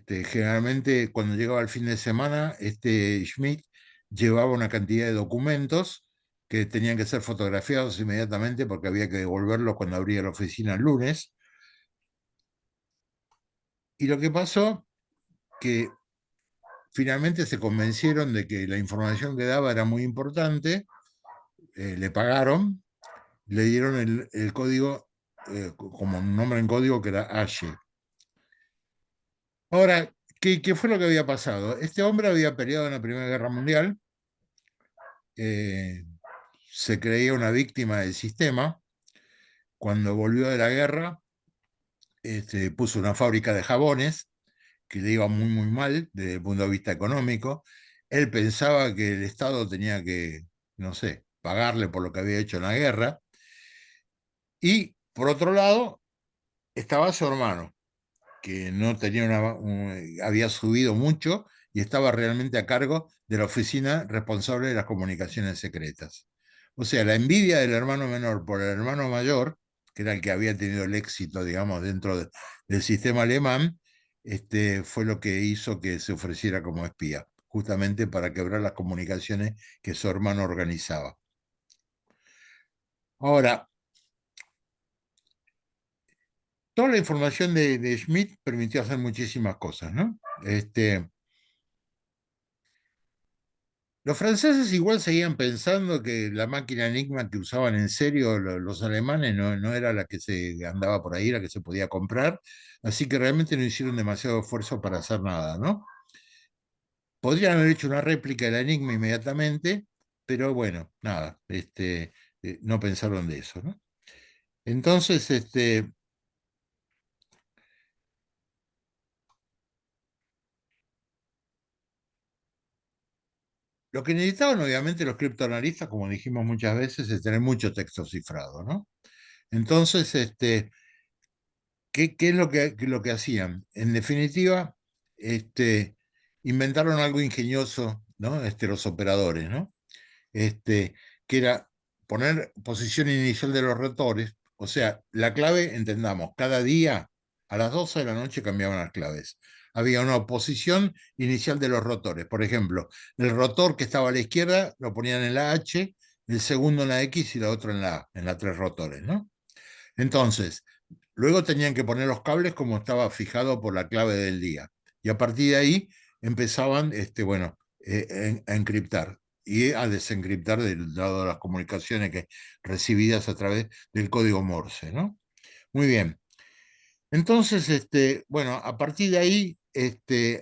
Generalmente, cuando llegaba el fin de semana, este Schmidt llevaba una cantidad de documentos que tenían que ser fotografiados inmediatamente porque había que devolverlos cuando abría la oficina el lunes. Y lo que pasó, que finalmente se convencieron de que la información que daba era muy importante, le pagaron, le dieron el código, como un nombre en código que era Ashe. Ahora, ¿qué fue lo que había pasado? Este hombre había peleado en la Primera Guerra Mundial, eh, se creía una víctima del sistema. Cuando volvió de la guerra, puso una fábrica de jabones que le iba muy, muy mal desde el punto de vista económico. Él pensaba que el Estado tenía que, no sé, pagarle por lo que había hecho en la guerra. Y por otro lado, estaba su hermano, que no tenía había subido mucho y estaba realmente a cargo de la oficina responsable de las comunicaciones secretas. O sea, la envidia del hermano menor por el hermano mayor, que era el que había tenido el éxito, digamos, del sistema alemán, fue lo que hizo que se ofreciera como espía, justamente para quebrar las comunicaciones que su hermano organizaba. Ahora, toda la información de Schmidt permitió hacer muchísimas cosas, ¿no? Los franceses igual seguían pensando que la máquina Enigma que usaban en serio los alemanes no era la que se andaba por ahí, la que se podía comprar, así que realmente no hicieron demasiado esfuerzo para hacer nada, ¿no? Podrían haber hecho una réplica de la Enigma inmediatamente, pero bueno, nada, no pensaron de eso, ¿no? Entonces, lo que necesitaban obviamente los criptoanalistas, como dijimos muchas veces, es tener mucho texto cifrado, ¿no? Entonces, ¿qué es lo que hacían? En definitiva, inventaron algo ingenioso, ¿no? Los operadores, ¿no? este, que era poner posición inicial de los rotores, o sea, la clave, entendamos, cada día a las 12 de la noche cambiaban las claves. Había una posición inicial de los rotores. Por ejemplo, el rotor que estaba a la izquierda lo ponían en la H, el segundo en la X y la otra en la tres rotores, ¿no? Entonces, luego tenían que poner los cables como estaba fijado por la clave del día. Y a partir de ahí empezaban, bueno, a encriptar y a desencriptar del lado de las comunicaciones que, recibidas a través del código Morse, ¿no? Muy bien. Entonces, bueno, a partir de ahí,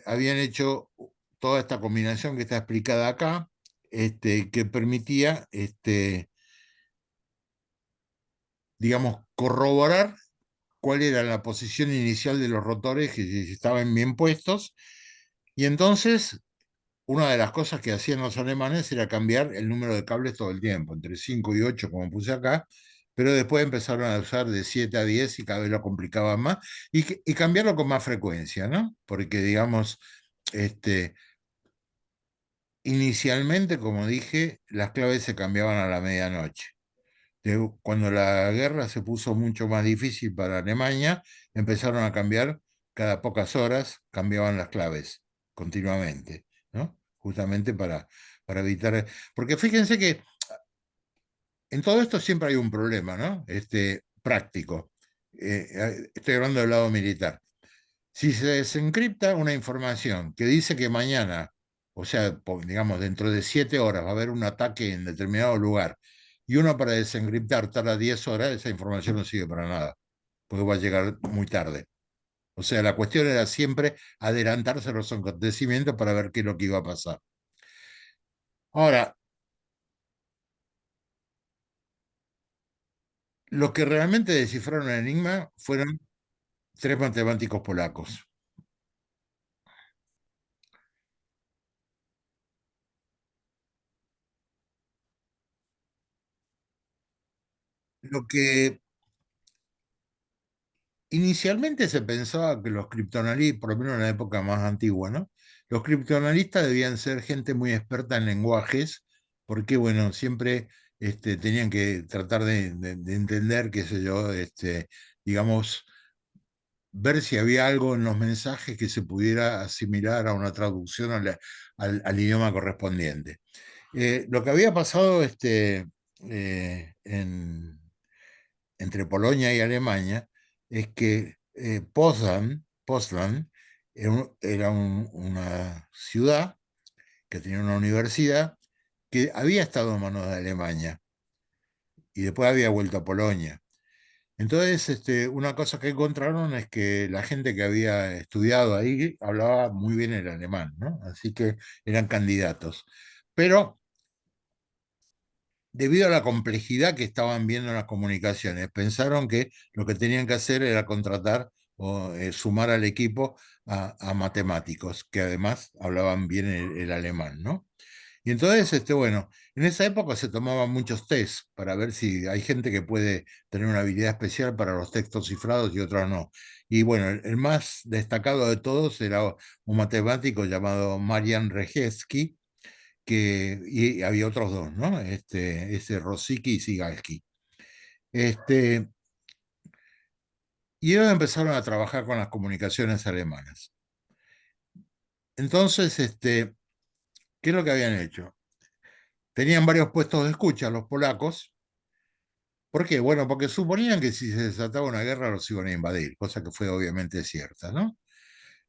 habían hecho toda esta combinación que está explicada acá, que permitía, digamos, corroborar cuál era la posición inicial de los rotores, que si estaban bien puestos. Y entonces, una de las cosas que hacían los alemanes era cambiar el número de cables todo el tiempo, entre 5 y 8 como puse acá, pero después empezaron a usar de 7 a 10 y cada vez lo complicaban más, y cambiarlo con más frecuencia, ¿no? Porque, digamos, este, inicialmente, como dije, las claves se cambiaban a la medianoche. Cuando la guerra se puso mucho más difícil para Alemania, empezaron a cambiar cada pocas horas, cambiaban las claves continuamente, ¿no? Justamente para evitar. Porque fíjense que en todo esto siempre hay un problema, ¿no? Práctico. Estoy hablando del lado militar. Si se desencripta una información que dice que mañana, o sea, digamos, dentro de 7 horas va a haber un ataque en determinado lugar, y uno para desencriptar tarda 10 horas, esa información no sirve para nada, porque va a llegar muy tarde. O sea, la cuestión era siempre adelantarse a los acontecimientos para ver qué es lo que iba a pasar. Ahora, los que realmente descifraron el enigma fueron tres matemáticos polacos. Lo que inicialmente se pensaba que los criptoanalistas, por lo menos en la época más antigua, ¿no? Los criptoanalistas debían ser gente muy experta en lenguajes, porque, bueno, siempre tenían que tratar de entender, qué sé yo, digamos, ver si había algo en los mensajes que se pudiera asimilar a una traducción al idioma correspondiente. Lo que había pasado entre Polonia y Alemania es que Poznań era una ciudad que tenía una universidad que había estado en manos de Alemania y después había vuelto a Polonia. Entonces, una cosa que encontraron es que la gente que había estudiado ahí hablaba muy bien el alemán, ¿no? Así que eran candidatos. Pero debido a la complejidad que estaban viendo en las comunicaciones, pensaron que lo que tenían que hacer era contratar o sumar al equipo a matemáticos, que además hablaban bien el alemán, ¿no? Y entonces, bueno, en esa época se tomaban muchos tests para ver si hay gente que puede tener una habilidad especial para los textos cifrados y otros no. Y bueno, el más destacado de todos era un matemático llamado Marian Rejewski, y había otros dos, ¿no? Ese Rosicky y Sigalski. Este, y ellos empezaron a trabajar con las comunicaciones alemanas. Entonces, ¿qué es lo que habían hecho? Tenían varios puestos de escucha los polacos. ¿Por qué? Bueno, porque suponían que si se desataba una guerra los iban a invadir, cosa que fue obviamente cierta, ¿no?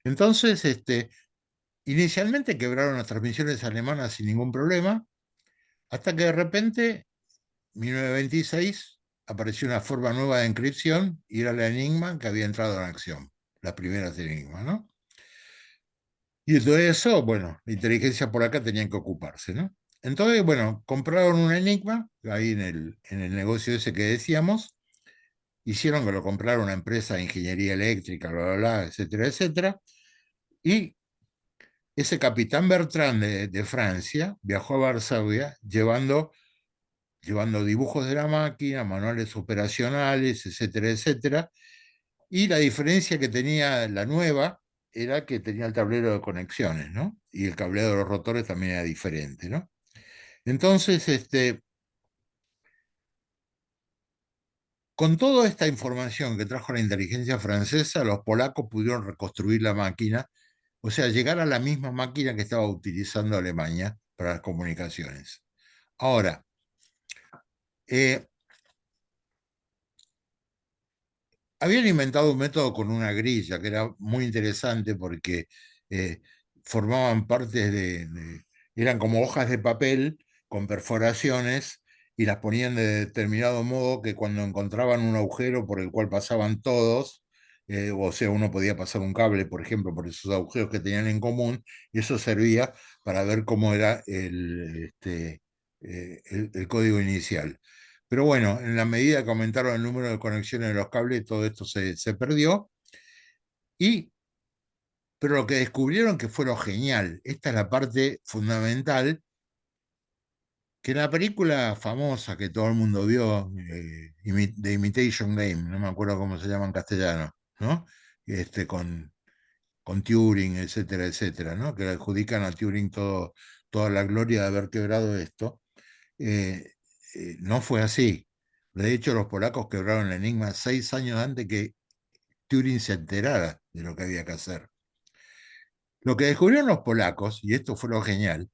Entonces, inicialmente quebraron las transmisiones alemanas sin ningún problema, hasta que de repente 1926 apareció una forma nueva de encripción y era la Enigma que había entrado en acción, las primeras Enigmas, ¿no? Y de todo eso, bueno, la inteligencia por acá tenían que ocuparse, ¿no? Entonces, bueno, compraron un Enigma, ahí en el negocio ese que decíamos, hicieron que lo comprara una empresa de ingeniería eléctrica, bla, bla, bla, etcétera, etcétera, y ese capitán Bertrand de Francia viajó a Varsovia llevando dibujos de la máquina, manuales operacionales, etcétera, etcétera. Y la diferencia que tenía la nueva era que tenía el tablero de conexiones, ¿no? Y el cableado de los rotores también era diferente, ¿no? Entonces, con toda esta información que trajo la inteligencia francesa, los polacos pudieron reconstruir la máquina, o sea, llegar a la misma máquina que estaba utilizando Alemania para las comunicaciones. Ahora, Eh, Habían inventado un método con una grilla que era muy interesante porque eh, formaban partes eran como hojas de papel con perforaciones y las ponían de determinado modo que cuando encontraban un agujero por el cual pasaban todos, o sea, uno podía pasar un cable, por ejemplo, por esos agujeros que tenían en común, y eso servía para ver cómo era el código inicial. Pero bueno, en la medida que aumentaron el número de conexiones de los cables, todo esto se perdió. Y, pero lo que descubrieron que fue lo genial, esta es la parte fundamental, que en la película famosa que todo el mundo vio, The Imitation Game, no me acuerdo cómo se llama en castellano, ¿no? Con Turing, etcétera, etcétera, ¿no? Que le adjudican a Turing toda la gloria de haber quebrado esto. eh, no fue así. De hecho, los polacos quebraron el enigma 6 años antes que Turing se enterara de lo que había que hacer. Lo que descubrieron los polacos, y esto fue lo genial,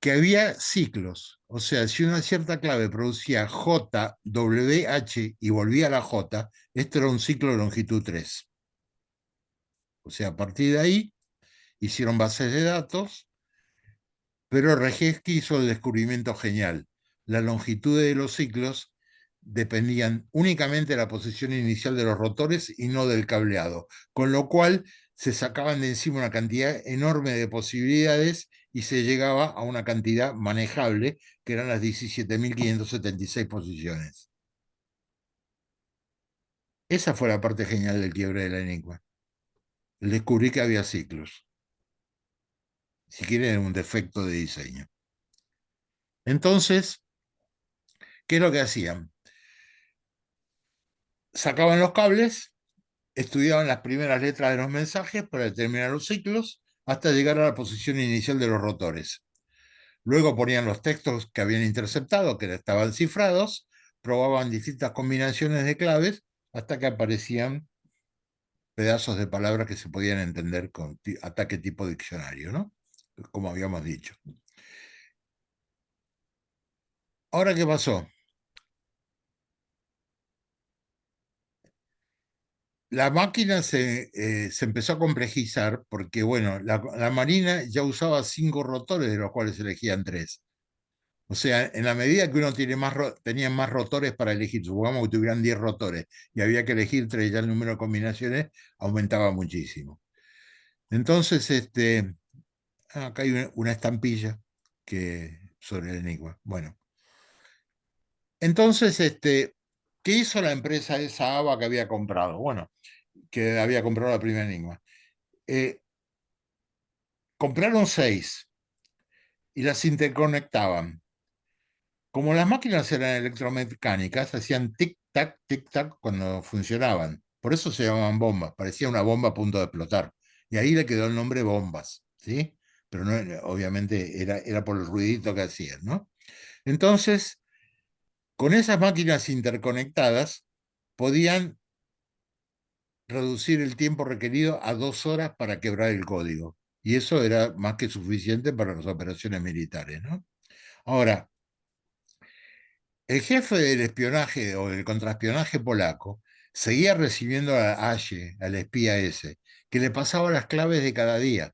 que había ciclos. O sea, si una cierta clave producía J, W, H y volvía a la J, esto era un ciclo de longitud 3. O sea, a partir de ahí hicieron bases de datos. Pero Rejewski hizo el descubrimiento genial. La longitud de los ciclos dependían únicamente de la posición inicial de los rotores y no del cableado, con lo cual se sacaban de encima una cantidad enorme de posibilidades y se llegaba a una cantidad manejable, que eran las 17.576 posiciones. Esa fue la parte genial del quiebre de la enigma. El descubrir que había ciclos. Si quieren, un defecto de diseño. Entonces, ¿qué es lo que hacían? Sacaban los cables, estudiaban las primeras letras de los mensajes para determinar los ciclos hasta llegar a la posición inicial de los rotores. Luego ponían los textos que habían interceptado, que estaban cifrados, probaban distintas combinaciones de claves hasta que aparecían pedazos de palabras que se podían entender con ataque tipo diccionario, ¿no? Como habíamos dicho. Ahora, ¿qué pasó? La máquina se empezó a complejizar porque, bueno, la Marina ya usaba 5 rotores, de los cuales elegían 3. O sea, en la medida que uno tenía más rotores para elegir, supongamos que tuvieran 10 rotores y había que elegir 3, ya el número de combinaciones aumentaba muchísimo. Entonces, acá hay una estampilla sobre el enigma. Bueno, entonces, ¿qué hizo la empresa esa ABA que había comprado? Bueno, que había comprado la primera enigma. Eh, Compraron 6 y las interconectaban. Como las máquinas eran electromecánicas, hacían tic-tac, tic-tac cuando funcionaban. Por eso se llamaban bombas. Parecía una bomba a punto de explotar. Y ahí le quedó el nombre bombas, ¿sí? Pero no, obviamente era por el ruidito que hacían, ¿no? Entonces, con esas máquinas interconectadas, podían reducir el tiempo requerido a 2 horas para quebrar el código. Y eso era más que suficiente para las operaciones militares, ¿no? Ahora, el jefe del espionaje o del contraespionaje polaco seguía recibiendo a Aye, al espía ese, que le pasaba las claves de cada día.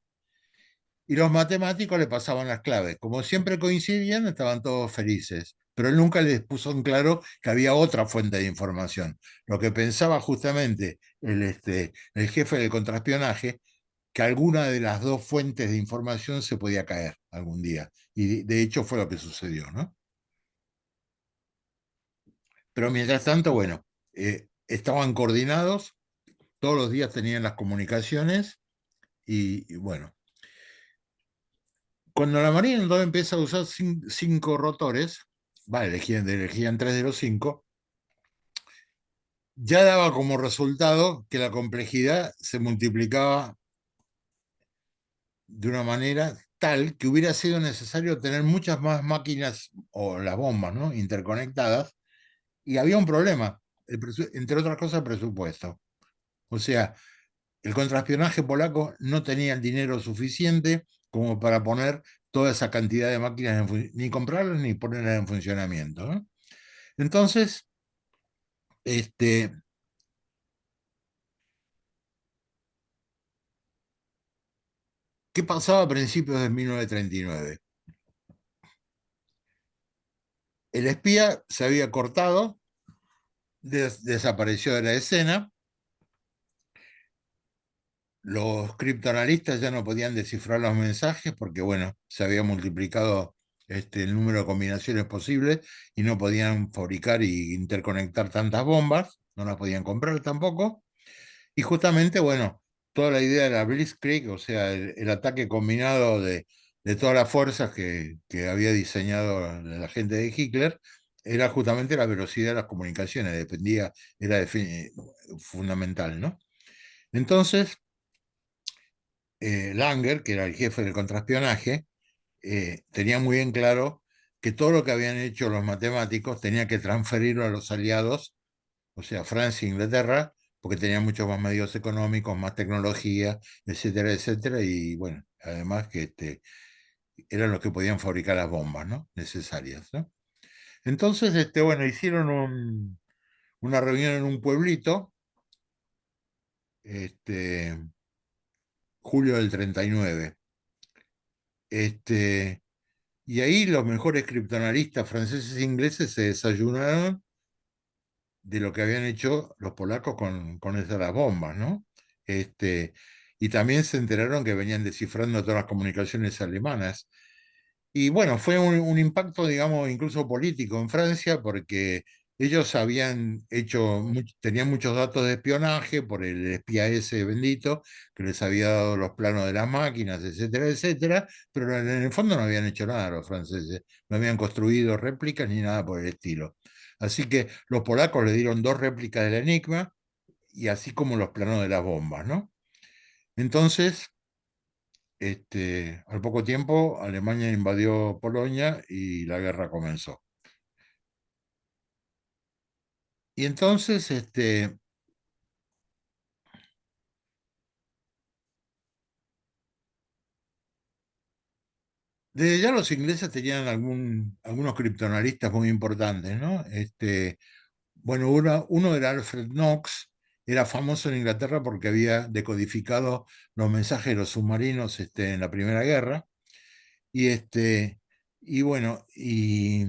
Y los matemáticos le pasaban las claves. Como siempre coincidían, estaban todos felices. Pero él nunca les puso en claro que había otra fuente de información. Lo que pensaba justamente el jefe del contraespionaje, que alguna de las dos fuentes de información se podía caer algún día. Y de hecho fue lo que sucedió, ¿no? Pero mientras tanto, bueno, estaban coordinados, todos los días tenían las comunicaciones y bueno, cuando la Marina entonces empieza a usar 5 rotores, vale, elegían 3 de los 5, ya daba como resultado que la complejidad se multiplicaba de una manera tal que hubiera sido necesario tener muchas más máquinas o las bombas, ¿no? Interconectadas, y había un problema, entre otras cosas, presupuesto. O sea, el contraespionaje polaco no tenía el dinero suficiente como para poner toda esa cantidad de máquinas, ni comprarlas ni ponerlas en funcionamiento, ¿no? Entonces, este, ¿qué pasaba a principios de 1939? El espía se había cortado, desapareció de la escena, los criptoanalistas ya no podían descifrar los mensajes porque, bueno, se había multiplicado el número de combinaciones posibles y no podían fabricar y interconectar tantas bombas, no las podían comprar tampoco. Y justamente, bueno, toda la idea de la Blitzkrieg, o sea, el ataque combinado de todas las fuerzas que había diseñado la gente de Hitler, era justamente la velocidad de las comunicaciones, dependía, era fundamental, ¿no? Entonces, Langer, que era el jefe del contraespionaje, tenía muy bien claro que todo lo que habían hecho los matemáticos tenía que transferirlo a los aliados, o sea, Francia e Inglaterra, porque tenían muchos más medios económicos, más tecnología, etcétera, etcétera, y bueno, además que eran los que podían fabricar las bombas, ¿no? Necesarias, ¿no? Entonces, bueno, hicieron una reunión en un pueblito, este, julio del 39. Este, y ahí los mejores criptoanalistas franceses e ingleses se desayunaron de lo que habían hecho los polacos con esas las bombas, ¿no? Este, y también se enteraron que venían descifrando todas las comunicaciones alemanas. Y bueno, fue un impacto, digamos, incluso político en Francia, porque ellos habían hecho, tenían muchos datos de espionaje por el espía ese bendito, que les había dado los planos de las máquinas, etcétera, etcétera, pero en el fondo no habían hecho nada los franceses, no habían construido réplicas ni nada por el estilo. Así que los polacos le dieron dos réplicas del Enigma, y así como los planos de las bombas, ¿no? Entonces, al poco tiempo, Alemania invadió Polonia y la guerra comenzó. Y entonces, desde ya los ingleses tenían algunos criptoanalistas muy importantes, ¿no? Bueno, uno era Alfred Knox, era famoso en Inglaterra porque había decodificado los mensajes de los submarinos, en la Primera Guerra. Y, y bueno, y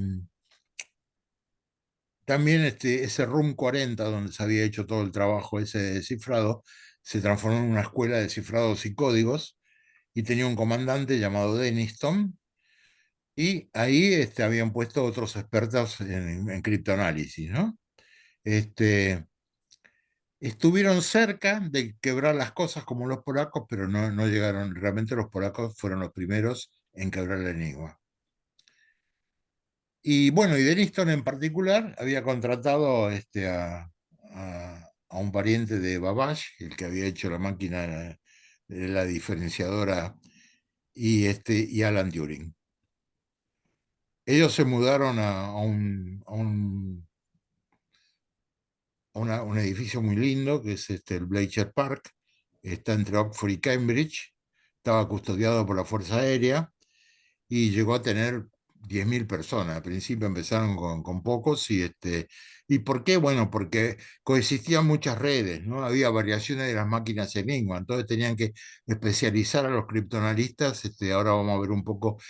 también ese Room 40, donde se había hecho todo el trabajo ese de descifrado, se transformó en una escuela de cifrados y códigos y tenía un comandante llamado Denniston y ahí habían puesto otros expertos en criptoanálisis, ¿no? Este, estuvieron cerca de quebrar las cosas como los polacos, pero no llegaron, realmente los polacos fueron los primeros en quebrar el enigma. Y bueno, y Denniston en particular había contratado a un pariente de Babbage, el que había hecho la máquina, la diferenciadora, y Alan Turing. Ellos se mudaron a un edificio muy lindo, que es el Bleacher Park, está entre Oxford y Cambridge, estaba custodiado por la Fuerza Aérea, y llegó a tener 10.000 personas. Al principio empezaron con pocos ¿y por qué? Bueno, porque coexistían muchas redes, ¿no? Había variaciones de las máquinas Enigma, entonces tenían que especializar a los criptoanalistas. Ahora vamos a ver un poco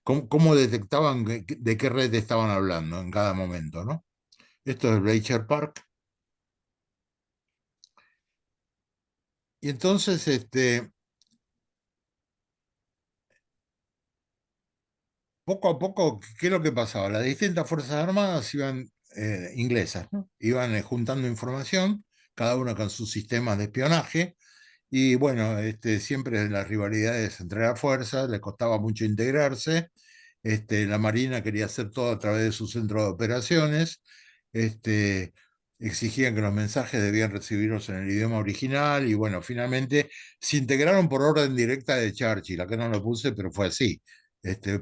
cómo detectaban de qué red estaban hablando en cada momento, ¿no? Esto es Bleacher Park. Y entonces, poco a poco, ¿qué es lo que pasaba? Las distintas fuerzas armadas iban, inglesas, ¿no? Iban juntando información, cada una con sus sistemas de espionaje, y bueno, siempre las rivalidades entre las fuerzas, les costaba mucho integrarse. La Marina quería hacer todo a través de su centro de operaciones. este, Exigían que los mensajes debían recibirlos en el idioma original, y bueno, finalmente se integraron por orden directa de Churchill. Acá no lo puse, pero fue así.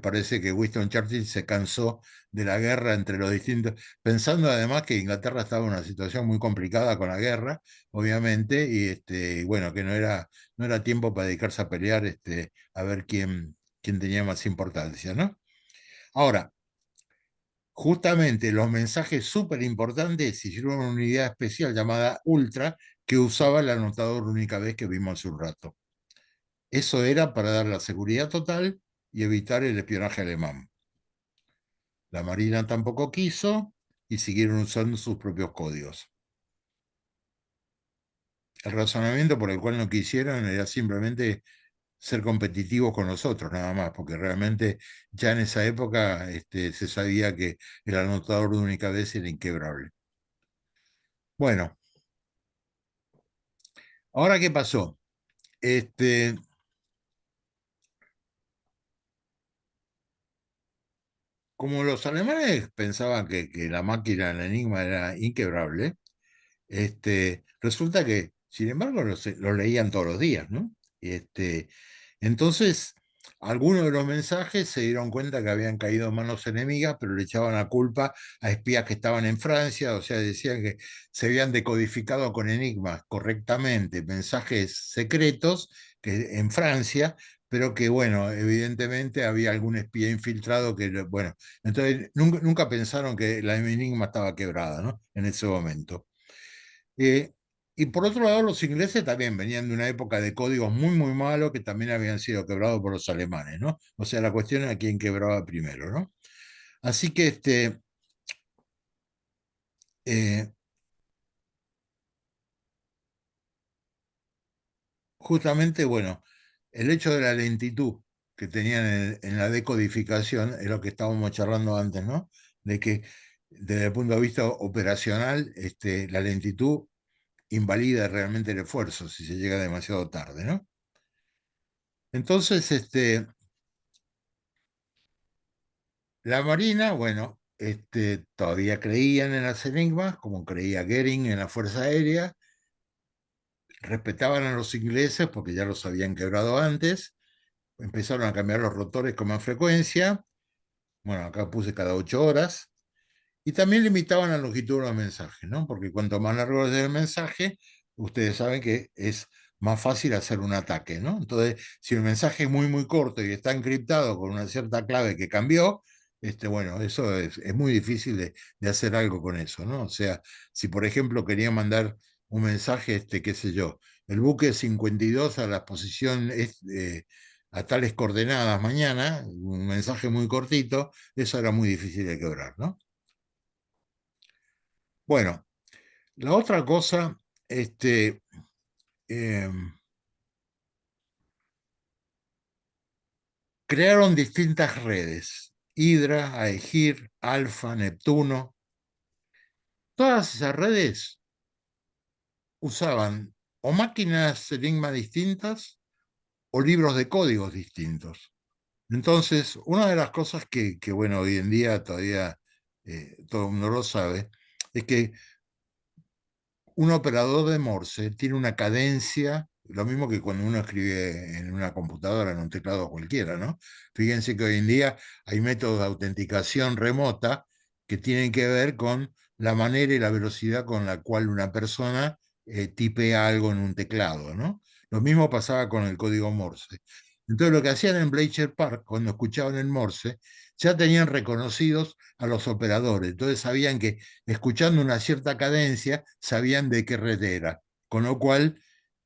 Parece que Winston Churchill se cansó de la guerra entre los distintos, pensando además que Inglaterra estaba en una situación muy complicada con la guerra, obviamente, y bueno, que no era tiempo para dedicarse a pelear, a ver quién tenía más importancia, ¿no? Ahora, justamente los mensajes súper importantes se hicieron una unidad especial llamada Ultra que usaba el anotador única vez que vimos hace un rato. Eso era para dar la seguridad total y evitar el espionaje alemán. La Marina tampoco quiso y siguieron usando sus propios códigos. El razonamiento por el cual no quisieron era simplemente ser competitivos con nosotros, nada más, porque realmente ya en esa época se sabía que el anotador de única vez era inquebrable. Bueno, ¿ahora qué pasó? Este, como los alemanes pensaban que la máquina, el Enigma, era inquebrable, resulta que, sin embargo, lo leían todos los días, ¿no? Entonces, algunos de los mensajes se dieron cuenta que habían caído en manos enemigas, pero le echaban la culpa a espías que estaban en Francia, o sea, decían que se habían decodificado con enigmas correctamente mensajes secretos que, en Francia, pero que, bueno, evidentemente había algún espía infiltrado que, bueno, entonces nunca pensaron que la enigma estaba quebrada, ¿no? En ese momento. Eh, y por otro lado, los ingleses también venían de una época de códigos muy malos que también habían sido quebrados por los alemanes, ¿no? O sea, la cuestión era quién quebraba primero, ¿no? Así que eh, justamente, bueno, el hecho de la lentitud que tenían en la decodificación es lo que estábamos charlando antes, ¿no? De que desde el punto de vista operacional, la lentitud invalida realmente el esfuerzo si se llega demasiado tarde, ¿no? Entonces, la Marina, bueno, todavía creían en las enigmas, como creía Goering en la Fuerza Aérea, respetaban a los ingleses porque ya los habían quebrado antes, empezaron a cambiar los rotores con más frecuencia, bueno, acá puse cada 8 horas, y también limitaban la longitud de los mensajes, ¿no? Porque cuanto más largo es el mensaje, ustedes saben que es más fácil hacer un ataque, ¿no? Entonces, si el mensaje es muy corto y está encriptado con una cierta clave que cambió, bueno, eso es muy difícil de hacer algo con eso, ¿no? O sea, si por ejemplo quería mandar un mensaje, qué sé yo, el buque 52 a la posición a tales coordenadas mañana, un mensaje muy cortito, eso era muy difícil de quebrar, ¿no? Bueno, la otra cosa, eh, crearon distintas redes, Hydra, Aegir, Alfa, Neptuno. Todas esas redes usaban o máquinas Enigma distintas o libros de códigos distintos. Entonces, una de las cosas que bueno, hoy en día todavía todo el mundo lo sabe, es que un operador de Morse tiene una cadencia, lo mismo que cuando uno escribe en una computadora, en un teclado cualquiera, ¿no? Fíjense que hoy en día hay métodos de autenticación remota que tienen que ver con la manera y la velocidad con la cual una persona tipea algo en un teclado, ¿no? Lo mismo pasaba con el código Morse. Entonces lo que hacían en Bletcher Park, cuando escuchaban el Morse, ya tenían reconocidos a los operadores. Entonces sabían que escuchando una cierta cadencia, sabían de qué red era, con lo cual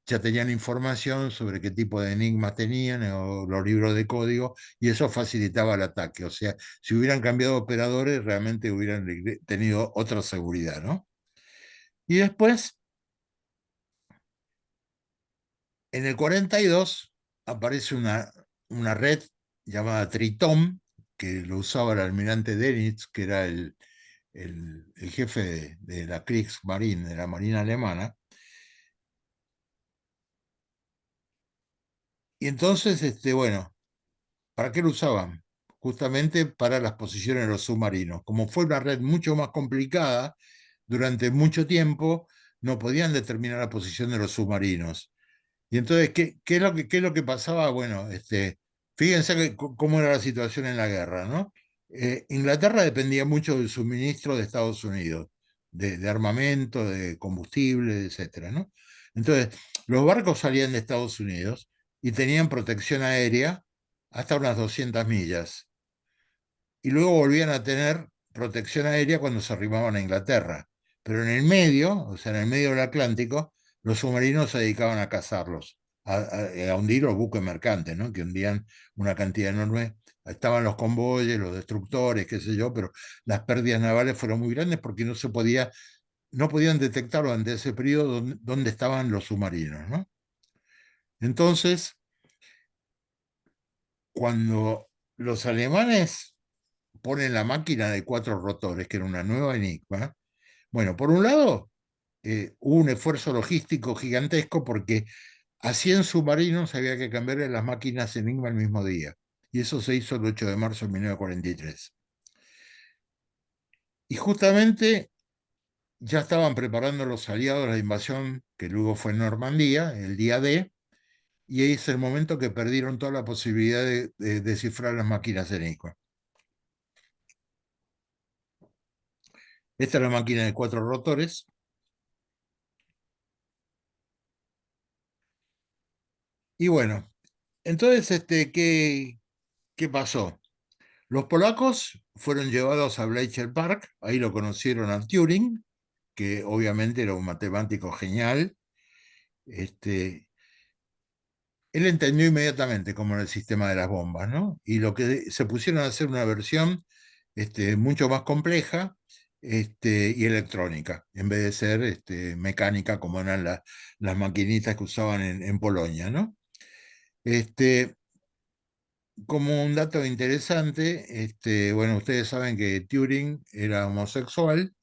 ya tenían información sobre qué tipo de enigmas tenían o los libros de código y eso facilitaba el ataque. O sea, si hubieran cambiado operadores, realmente hubieran tenido otra seguridad, ¿no? Y después, en el 42, aparece una red llamada Triton, que lo usaba el almirante Dönitz, que era el jefe de la Kriegsmarine, de la Marina Alemana. Y entonces, bueno, ¿para qué lo usaban? Justamente para las posiciones de los submarinos. Como fue una red mucho más complicada, durante mucho tiempo no podían determinar la posición de los submarinos. Y entonces, qué es lo que pasaba? Bueno, fíjense cómo era la situación en la guerra, ¿no? Inglaterra dependía mucho del suministro de Estados Unidos, de armamento, de combustible, etcétera, ¿no? Entonces, los barcos salían de Estados Unidos y tenían protección aérea hasta unas 200 millas. Y luego volvían a tener protección aérea cuando se arrimaban a Inglaterra. Pero en el medio, o sea, en el medio del Atlántico, los submarinos se dedicaban a cazarlos, a hundir los buques mercantes, ¿no? Que hundían una cantidad enorme. Estaban los convoyes, los destructores, qué sé yo, pero las pérdidas navales fueron muy grandes porque no podían detectar durante ese periodo dónde estaban los submarinos, ¿no? Entonces, cuando los alemanes ponen la máquina de 4 rotores, que era una nueva Enigma, bueno, por un lado, hubo un esfuerzo logístico gigantesco porque a 100 submarinos había que cambiarle las máquinas Enigma el mismo día. Y eso se hizo el 8 de marzo de 1943. Y justamente ya estaban preparando los aliados la invasión que luego fue en Normandía, el día D, y ahí es el momento que perdieron toda la posibilidad de descifrar las máquinas Enigma. Esta es la máquina de 4 rotores. Y bueno, entonces, ¿qué pasó? Los polacos fueron llevados a Bletchley Park, ahí lo conocieron a Turing, que obviamente era un matemático genial. Él entendió inmediatamente cómo era el sistema de las bombas, ¿no? Y lo que se pusieron a hacer una versión mucho más compleja y electrónica, en vez de ser mecánica como eran las maquinitas que usaban en Polonia, ¿no? Este, Como un dato interesante, bueno, ustedes saben que Turing era homosexual,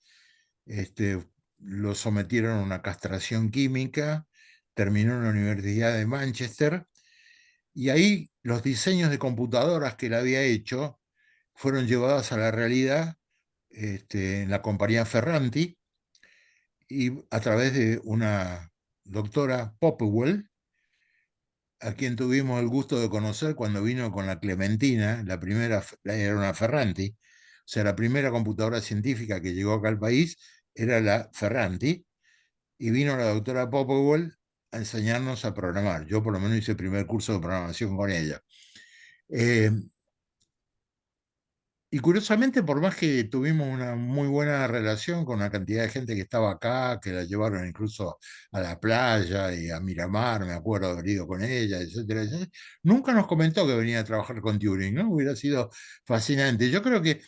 este, lo sometieron a una castración química, terminó en la Universidad de Manchester y ahí los diseños de computadoras que él había hecho fueron llevados a la realidad en la compañía Ferranti y a través de una doctora Popwell, a quien tuvimos el gusto de conocer cuando vino con la Clementina, la primera era una Ferranti, o sea, la primera computadora científica que llegó acá al país era la Ferranti, y vino la doctora Popwell a enseñarnos a programar. Yo por lo menos hice el primer curso de programación con ella. Eh, y curiosamente, por más que tuvimos una muy buena relación con la cantidad de gente que estaba acá, que la llevaron incluso a la playa y a Miramar, me acuerdo de haber ido con ella, etcétera, etcétera, nunca nos comentó que venía a trabajar con Turing, ¿no? Hubiera sido fascinante. Yo creo que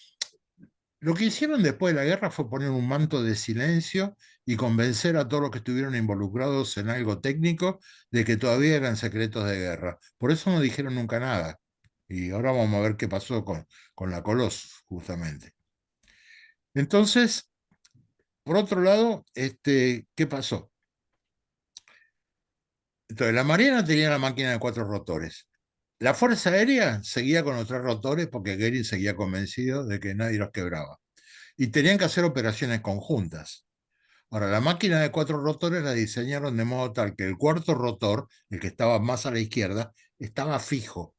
lo que hicieron después de la guerra fue poner un manto de silencio y convencer a todos los que estuvieron involucrados en algo técnico de que todavía eran secretos de guerra. Por eso no dijeron nunca nada. Y ahora vamos a ver qué pasó con la Colossus, justamente. Entonces, por otro lado, ¿qué pasó? Entonces, la Marina tenía la máquina de 4 rotores. La Fuerza Aérea seguía con los 3 rotores porque Goering seguía convencido de que nadie los quebraba. Y tenían que hacer operaciones conjuntas. Ahora, la máquina de 4 rotores la diseñaron de modo tal que el cuarto rotor, el que estaba más a la izquierda, estaba fijo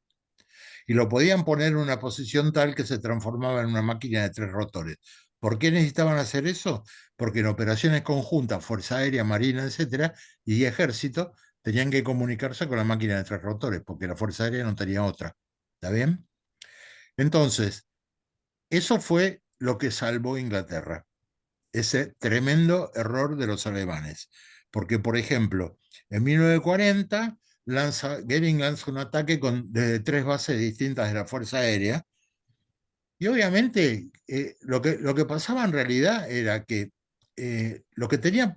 y lo podían poner en una posición tal que se transformaba en una máquina de 3 rotores. ¿Por qué necesitaban hacer eso? Porque en operaciones conjuntas, Fuerza Aérea, Marina, etcétera, y Ejército, tenían que comunicarse con la máquina de 3 rotores, porque la Fuerza Aérea no tenía otra. ¿Está bien? Entonces, eso fue lo que salvó Inglaterra, ese tremendo error de los alemanes. Porque, por ejemplo, en 1940 Goering lanza un ataque desde 3 bases distintas de la Fuerza Aérea. Y obviamente lo que pasaba en realidad era que lo que tenía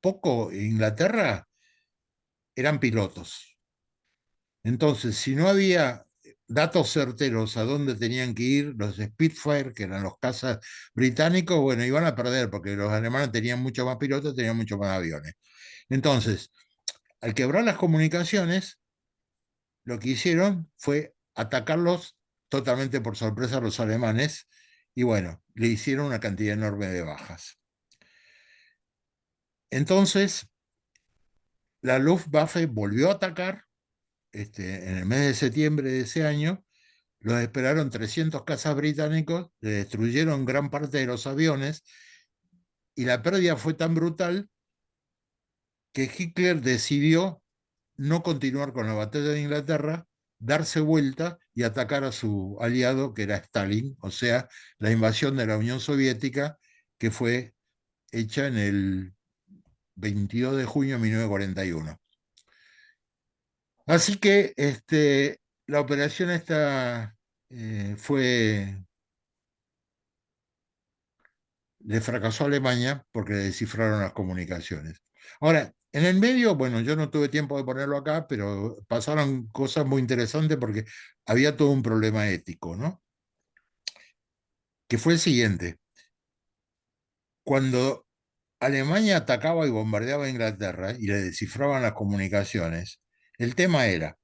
poco Inglaterra eran pilotos. Entonces, si no había datos certeros a dónde tenían que ir los Spitfire, que eran los cazas británicos, bueno, iban a perder porque los alemanes tenían mucho más pilotos, tenían mucho más aviones. Entonces, al quebrar las comunicaciones, lo que hicieron fue atacarlos totalmente por sorpresa a los alemanes y bueno, le hicieron una cantidad enorme de bajas. Entonces, la Luftwaffe volvió a atacar en el mes de septiembre de ese año. Los esperaron 300 cazas británicos, le destruyeron gran parte de los aviones y la pérdida fue tan brutal que Hitler decidió no continuar con la batalla de Inglaterra darse vuelta y atacar a su aliado, que era Stalin, o sea, la invasión de la Unión Soviética, que fue hecha en el 22 de junio de 1941. Así que la operación esta fue, le fracasó a Alemania porque le descifraron las comunicaciones. Ahora, en el medio, bueno, yo no tuve tiempo de ponerlo acá, pero pasaron cosas muy interesantes porque había todo un problema ético, ¿no? Que fue el siguiente. Cuando Alemania atacaba y bombardeaba a Inglaterra y le descifraban las comunicaciones, el tema era,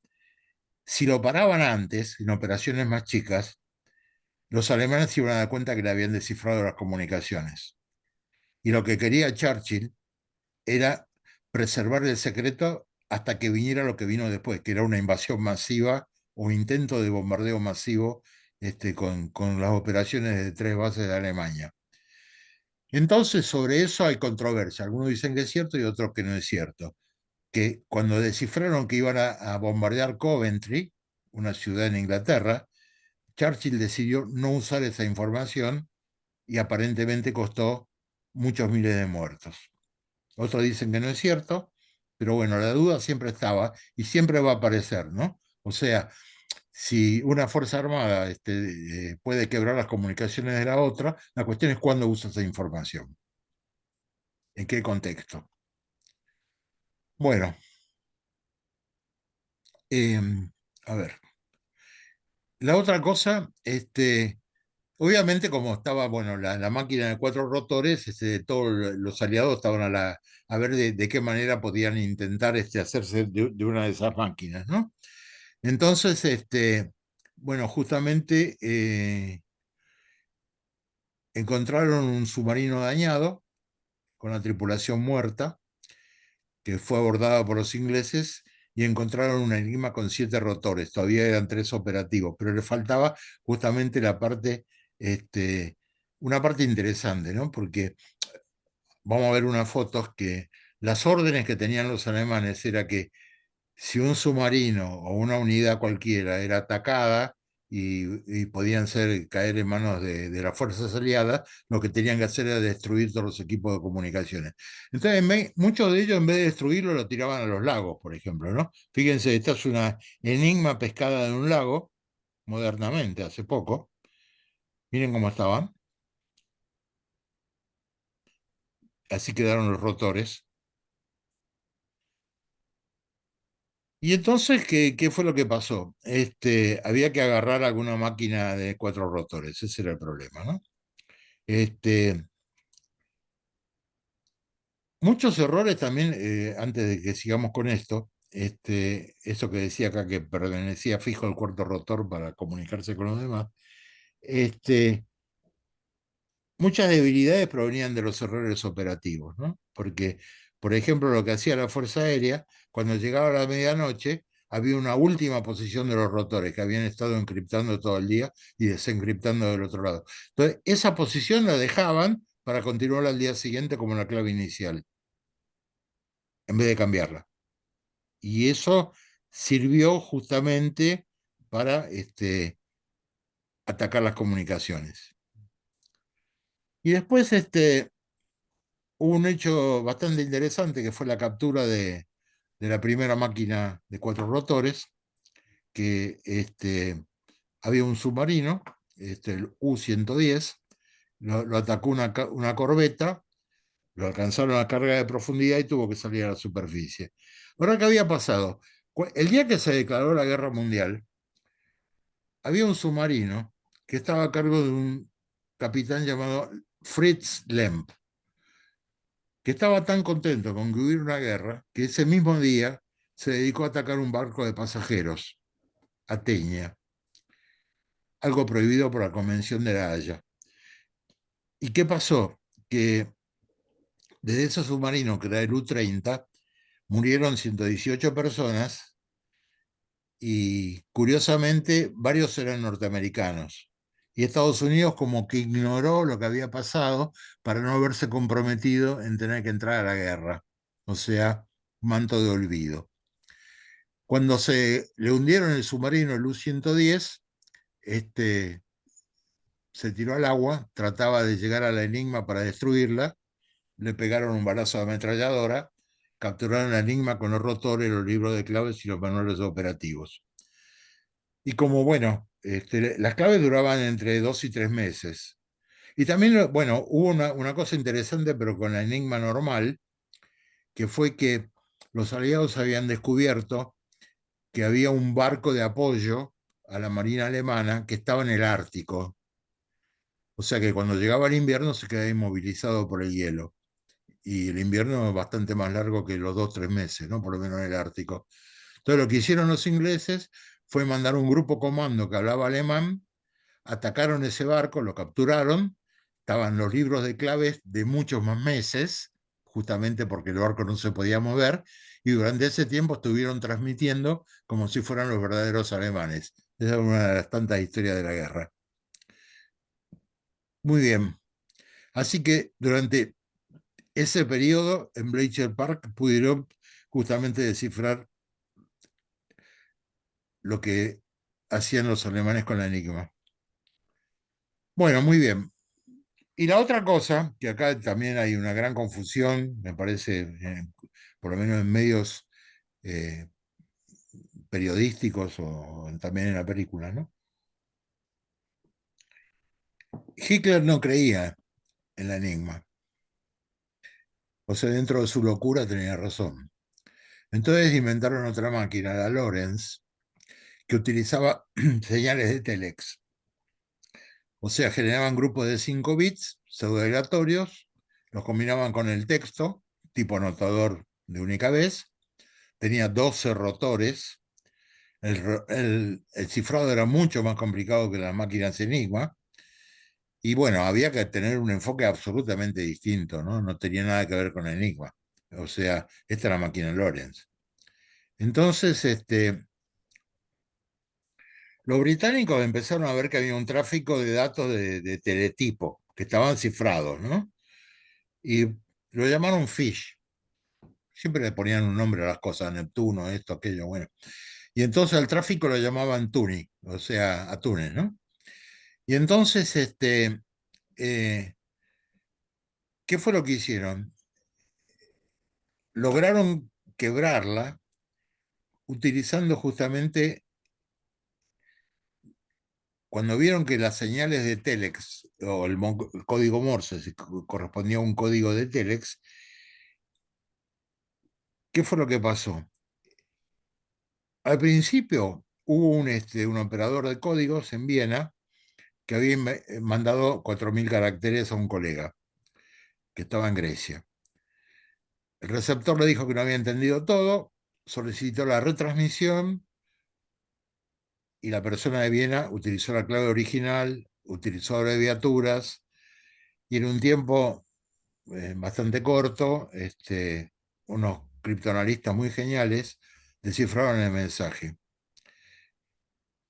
si lo paraban antes, en operaciones más chicas, los alemanes se iban a dar cuenta que le habían descifrado las comunicaciones. Y lo que quería Churchill era preservar el secreto hasta que viniera lo que vino después, que era una invasión masiva o intento de bombardeo masivo con las operaciones de 3 bases de Alemania. Entonces, sobre eso hay controversia. Algunos dicen que es cierto y otros que no es cierto. Que cuando descifraron que iban a bombardear Coventry, una ciudad en Inglaterra, Churchill decidió no usar esa información y aparentemente costó muchos miles de muertos. Otros dicen que no es cierto, pero bueno, la duda siempre estaba y siempre va a aparecer, ¿no? O sea, si una fuerza armada puede quebrar las comunicaciones de la otra, la cuestión es cuándo usa esa información, en qué contexto. Bueno, eh, a ver, la otra cosa, obviamente como estaba, bueno, la máquina de 4 rotores, todos los aliados estaban a ver de qué manera podían intentar hacerse de una de esas máquinas, ¿no? Entonces, bueno, justamente encontraron un submarino dañado con la tripulación muerta, que fue abordado por los ingleses, y encontraron un Enigma con 7 rotores. Todavía eran 3 operativos, pero le faltaba justamente este, una parte interesante, ¿no? Porque vamos a ver unas fotos que las órdenes que tenían los alemanes era que si un submarino o una unidad cualquiera era atacada y podían caer en manos de las fuerzas aliadas, lo que tenían que hacer era destruir todos los equipos de comunicaciones. Entonces, muchos de ellos, en vez de destruirlo, lo tiraban a los lagos, por ejemplo, ¿no? Fíjense, esta es una Enigma pescada en un lago, modernamente, hace poco. Miren cómo estaban. Así quedaron los rotores. Y entonces, ¿qué fue lo que pasó? Había que agarrar alguna máquina de 4 rotores, ese era el problema, ¿no? Este, muchos errores también, antes de que sigamos con esto, eso que decía acá que pertenecía fijo al cuarto rotor para comunicarse con los demás, este, muchas debilidades provenían de los errores operativos, ¿no? Porque, por ejemplo, lo que hacía la Fuerza Aérea, cuando llegaba la medianoche, había una última posición de los rotores que habían estado encriptando todo el día y desencriptando del otro lado. Entonces, esa posición la dejaban para continuar al día siguiente como la clave inicial, en vez de cambiarla. Y eso sirvió justamente para atacar las comunicaciones. Y después, hubo un hecho bastante interesante que fue la captura de la primera máquina de 4 rotores, que había un submarino, el U-110, lo atacó una corbeta, lo alcanzaron a carga de profundidad y tuvo que salir a la superficie. Ahora, ¿qué había pasado? El día que se declaró la guerra mundial, había un submarino que estaba a cargo de un capitán llamado Fritz Lemp, que estaba tan contento con que hubiera una guerra que ese mismo día se dedicó a atacar un barco de pasajeros, Ateña, algo prohibido por la Convención de la Haya. ¿Y qué pasó? Que desde ese submarino, que era el U-30, murieron 118 personas y curiosamente varios eran norteamericanos. Y Estados Unidos como que ignoró lo que había pasado para no verse comprometido en tener que entrar a la guerra. O sea, manto de olvido. Cuando se le hundieron el submarino el U-110, se tiró al agua, trataba de llegar a la Enigma para destruirla, le pegaron un balazo de ametralladora, capturaron la Enigma con los rotores, los libros de claves y los manuales operativos. Y como, bueno, las claves duraban entre 2 y 3 meses. Y también, bueno, hubo una cosa interesante, pero con la Enigma normal, que fue que los aliados habían descubierto que había un barco de apoyo a la Marina alemana que estaba en el Ártico. O sea que cuando llegaba el invierno se quedaba inmovilizado por el hielo. Y el invierno es bastante más largo que los 2 o 3 meses, ¿no? Por lo menos en el Ártico. Entonces lo que hicieron los ingleses fue mandar un grupo comando que hablaba alemán, atacaron ese barco, lo capturaron, estaban los libros de claves de muchos más meses, justamente porque el barco no se podía mover, y durante ese tiempo estuvieron transmitiendo como si fueran los verdaderos alemanes. Esa es una de las tantas historias de la guerra. Muy bien. Así que durante ese periodo en Bletchley Park pudieron justamente descifrar lo que hacían los alemanes con la Enigma. Bueno, muy bien. Y la otra cosa, que acá también hay una gran confusión, me parece, por lo menos en medios eh, periodísticos o también en la película, ¿no? Hitler no creía en la Enigma, o sea, dentro de su locura tenía razón. Entonces inventaron otra máquina, la Lorenz, que utilizaba señales de telex. O sea, generaban grupos de 5 bits pseudo-aleatorios, los combinaban con el texto, tipo anotador de única vez, tenía 12 rotores, el cifrado era mucho más complicado que las máquinas Enigma, y bueno, había que tener un enfoque absolutamente distinto, ¿no? No tenía nada que ver con Enigma. O sea, esta era la máquina Lorenz. Entonces, los británicos empezaron a ver que había un tráfico de datos de teletipo, que estaban cifrados, ¿no? Y lo llamaron Fish. Siempre le ponían un nombre a las cosas, Neptuno, esto, aquello, bueno. Y entonces al tráfico lo llamaban Tuni, o sea, atunes, ¿no? Y entonces, eh, ¿qué fue lo que hicieron? Lograron quebrarla utilizando justamente, cuando vieron que las señales de Telex o el código Morse si correspondía a un código de Telex, ¿qué fue lo que pasó? Al principio hubo un operador de códigos en Viena que había mandado 4.000 caracteres a un colega que estaba en Grecia. El receptor le dijo que no había entendido todo, solicitó la retransmisión y la persona de Viena utilizó la clave original, utilizó abreviaturas y en un tiempo bastante corto, unos criptoanalistas muy geniales descifraron el mensaje.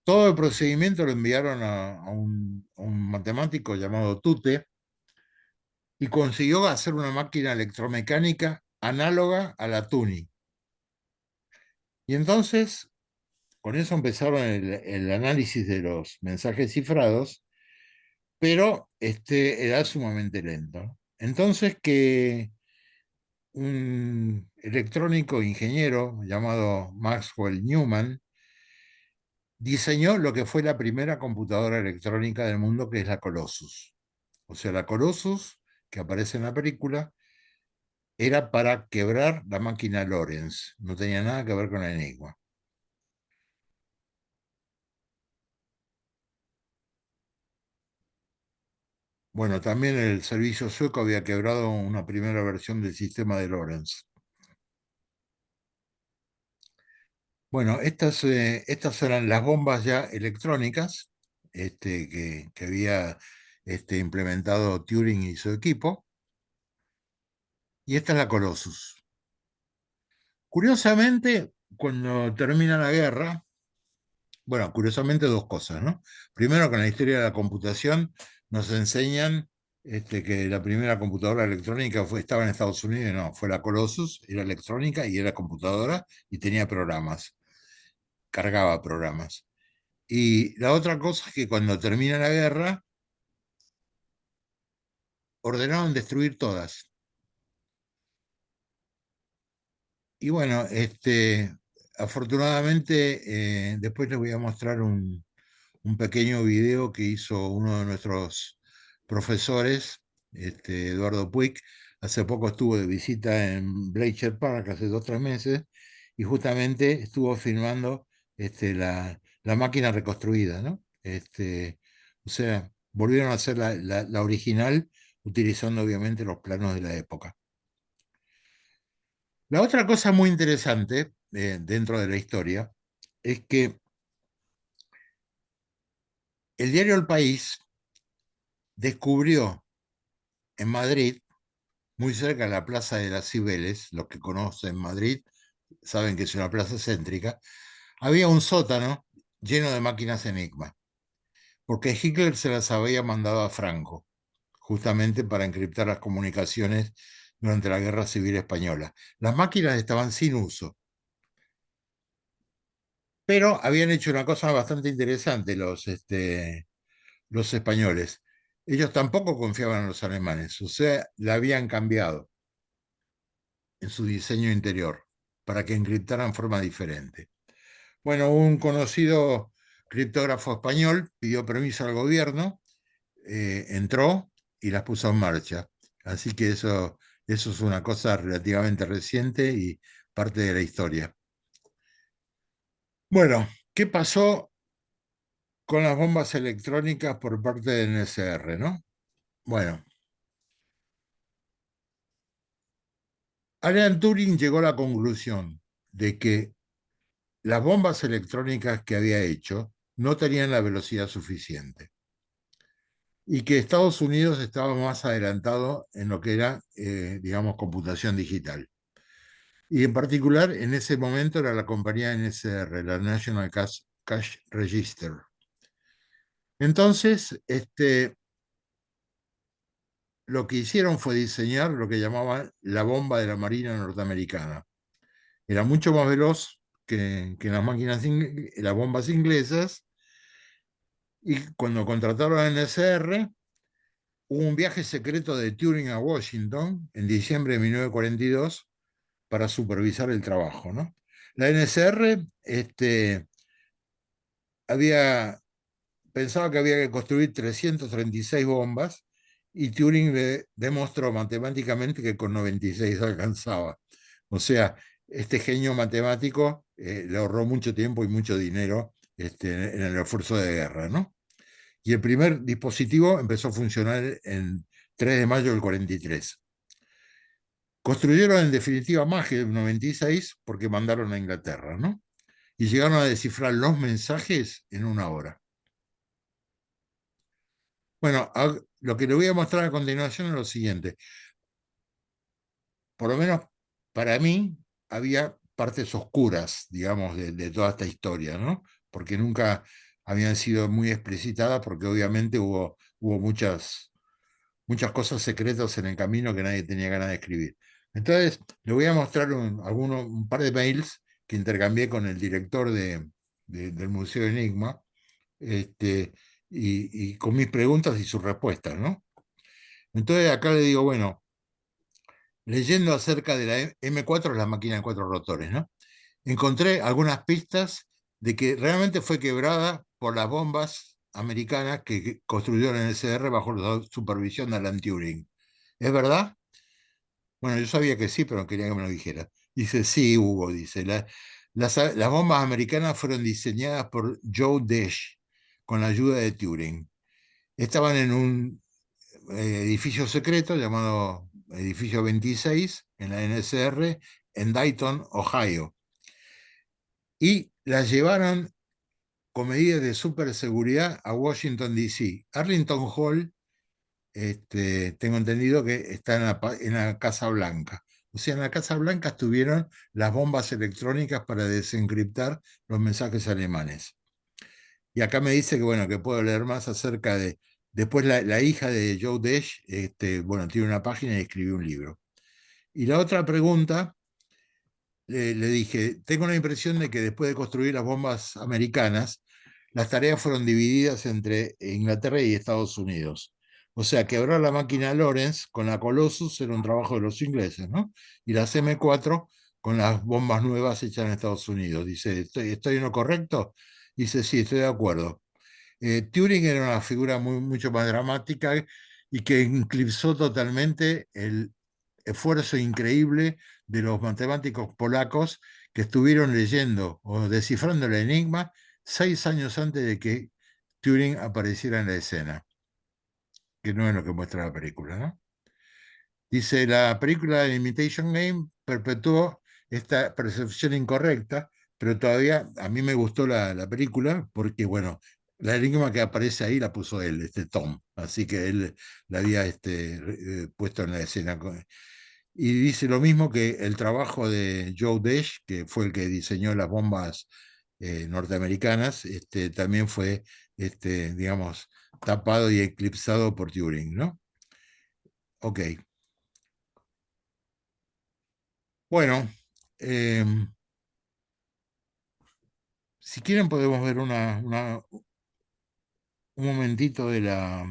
Todo el procedimiento lo enviaron a un matemático llamado Tute y consiguió hacer una máquina electromecánica análoga a la Tuni. Y entonces, con eso empezaron el análisis de los mensajes cifrados, pero era sumamente lento. Entonces, que un electrónico ingeniero llamado Maxwell Newman diseñó lo que fue la primera computadora electrónica del mundo, que es la Colossus. O sea, la Colossus, que aparece en la película, era para quebrar la máquina Lorenz, no tenía nada que ver con la Enigma. Bueno, también el servicio sueco había quebrado una primera versión del sistema de Lorenz. Bueno, estas eran las bombas ya electrónicas que había implementado Turing y su equipo, y esta es la Colossus. Curiosamente, cuando termina la guerra, bueno, curiosamente dos cosas, ¿no? Primero, con la historia de la computación nos enseñan que la primera computadora electrónica estaba en Estados Unidos, no, fue la Colossus, era electrónica y era computadora y tenía programas. cargaba programas. Y la otra cosa es que cuando termina la guerra, ordenaron destruir todas. Y bueno, afortunadamente, después les voy a mostrar un pequeño video que hizo uno de nuestros profesores, Eduardo Puig. Hace poco estuvo de visita en Bletcher Park, hace 2 o 3 meses, y justamente estuvo filmando la máquina reconstruida, ¿no? O sea, volvieron a hacer la original, utilizando obviamente los planos de la época. La otra cosa muy interesante dentro de la historia es que el diario El País descubrió en Madrid, muy cerca de la Plaza de las Cibeles, los que conocen Madrid saben que es una plaza céntrica, había un sótano lleno de máquinas Enigma, porque Hitler se las había mandado a Franco, justamente para encriptar las comunicaciones durante la Guerra Civil Española. Las máquinas estaban sin uso, pero habían hecho una cosa bastante interesante los españoles. Ellos tampoco confiaban en los alemanes, o sea, la habían cambiado en su diseño interior para que encriptaran en forma diferente. Bueno, un conocido criptógrafo español pidió permiso al gobierno, entró y las puso en marcha. Así que eso es una cosa relativamente reciente y parte de la historia. Bueno, ¿qué pasó con las bombas electrónicas por parte del NSR, no? Bueno, Alan Turing llegó a la conclusión de que las bombas electrónicas que había hecho no tenían la velocidad suficiente y que Estados Unidos estaba más adelantado en lo que era, digamos, computación digital. Y en particular, en ese momento era la compañía NSR, la National Cash Register. Entonces, lo que hicieron fue diseñar lo que llamaban la bomba de la Marina norteamericana. Era mucho más veloz que las máquinas, las bombas inglesas, y cuando contrataron a NSR, hubo un viaje secreto de Turing a Washington en diciembre de 1942 para supervisar el trabajo, ¿no? La NSR había pensaba que había que construir 336 bombas y Turing le demostró matemáticamente que con 96 alcanzaba. O sea, este genio matemático le ahorró mucho tiempo y mucho dinero en el esfuerzo de guerra, ¿no? Y el primer dispositivo empezó a funcionar en 3 de mayo del 43. Construyeron en definitiva más que el 96 porque mandaron a Inglaterra, ¿no? Y llegaron a descifrar los mensajes en 1 hora. Bueno, lo que le voy a mostrar a continuación es lo siguiente. Por lo menos para mí había partes oscuras, digamos, de toda esta historia, ¿no? Porque nunca habían sido muy explicitadas, porque obviamente hubo muchas cosas secretas en el camino que nadie tenía ganas de escribir. Entonces, le voy a mostrar un par de mails que intercambié con el director del Museo Enigma, y con mis preguntas y sus respuestas, ¿no? Entonces acá le digo, bueno, leyendo acerca de la M4, la máquina de 4 rotores, ¿no? Encontré algunas pistas de que realmente fue quebrada por las bombas americanas que construyó el NSR bajo la supervisión de Alan Turing. ¿Es verdad? Bueno, yo sabía que sí, pero no quería que me lo dijera. Dice, sí, Hugo, dice, las bombas americanas fueron diseñadas por Joe Desch con la ayuda de Turing. Estaban en un edificio secreto llamado Edificio 26 en la NSR en Dayton, Ohio. Y las llevaron con medidas de superseguridad a Washington, D.C. Arlington Hall, tengo entendido que está en la Casa Blanca. O sea, en la Casa Blanca estuvieron las bombas electrónicas para desencriptar los mensajes alemanes. Y acá me dice que, bueno, que puedo leer más acerca de... Después la hija de Joe Desch, bueno, tiene una página y escribió un libro. Y la otra pregunta le dije, tengo la impresión de que después de construir las bombas americanas, las tareas fueron divididas entre Inglaterra y Estados Unidos. O sea, quebrar la máquina Lawrence con la Colossus era un trabajo de los ingleses, ¿no? Y las M4 con las bombas nuevas hechas en Estados Unidos. Dice, ¿estoy en lo correcto? Dice, sí, estoy de acuerdo. Turing era una figura mucho más dramática y que eclipsó totalmente el esfuerzo increíble de los matemáticos polacos que estuvieron leyendo o descifrando el enigma 6 años antes de que Turing apareciera en la escena, que no es lo que muestra la película, ¿no? Dice, la película de Imitation Game perpetuó esta percepción incorrecta, pero todavía a mí me gustó la película porque, bueno, la enigma que aparece ahí la puso él, Tom, así que él la había puesto en la escena. Y dice lo mismo que el trabajo de Joe Desch, que fue el que diseñó las bombas norteamericanas, también fue, digamos, tapado y eclipsado por Turing, ¿no? Ok. Bueno, eh, si quieren podemos ver un momentito de la...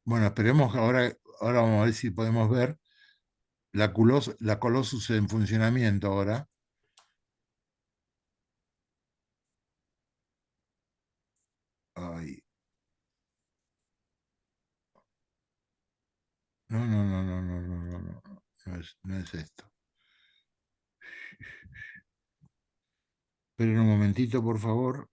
Bueno, esperemos que ahora vamos a ver si podemos ver la Colossus en funcionamiento ahora. Ay, no, no, no, no, no, no, no, no, no es esto. Esperen un momentito, por favor.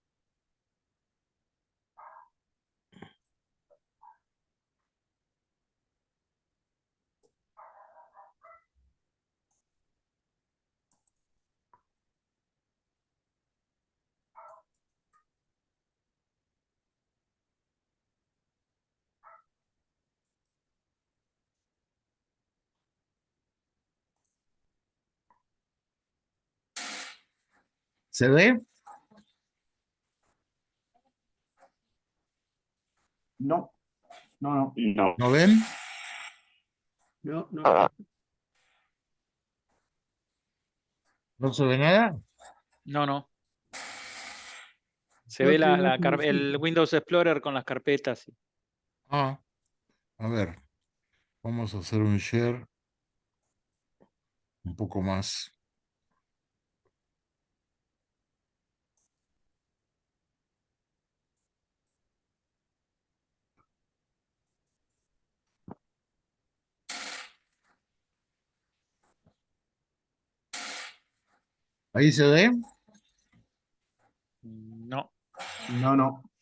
¿Se ve? No, no, no. No. ¿No ven? No, no. ¿No se ve nada? No, no. Se Yo ve estoy viendo un el Windows Explorer con las carpetas. Ah, a ver, vamos a hacer un share un poco más. ¿Ahí se ve? No, No, no.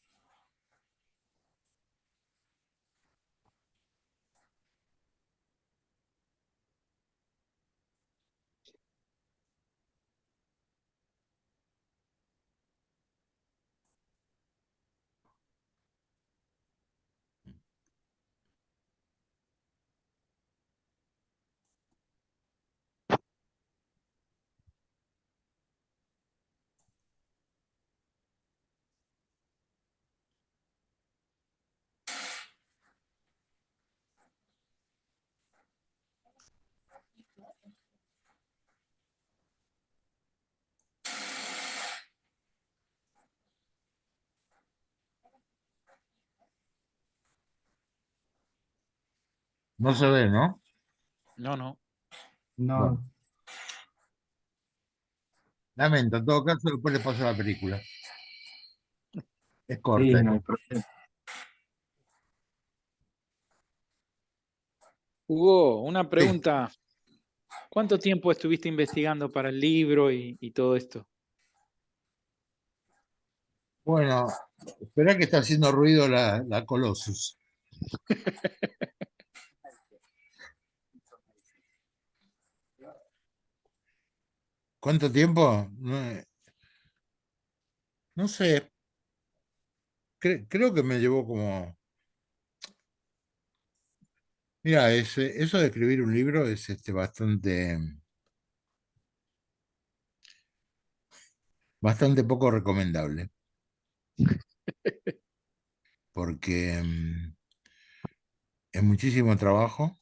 No se ve, ¿no? no, no. Bueno, No. lamento, en todo caso después le paso la película. Es Sí, corta. no hay problema. Hugo, una Sí. pregunta. ¿Cuánto tiempo estuviste investigando para el libro y todo esto? Bueno, espera que está haciendo ruido la Colossus. ¿Cuánto tiempo? No, no sé, creo que me llevó como... Mira, eso de escribir un libro es bastante poco recomendable, porque es muchísimo trabajo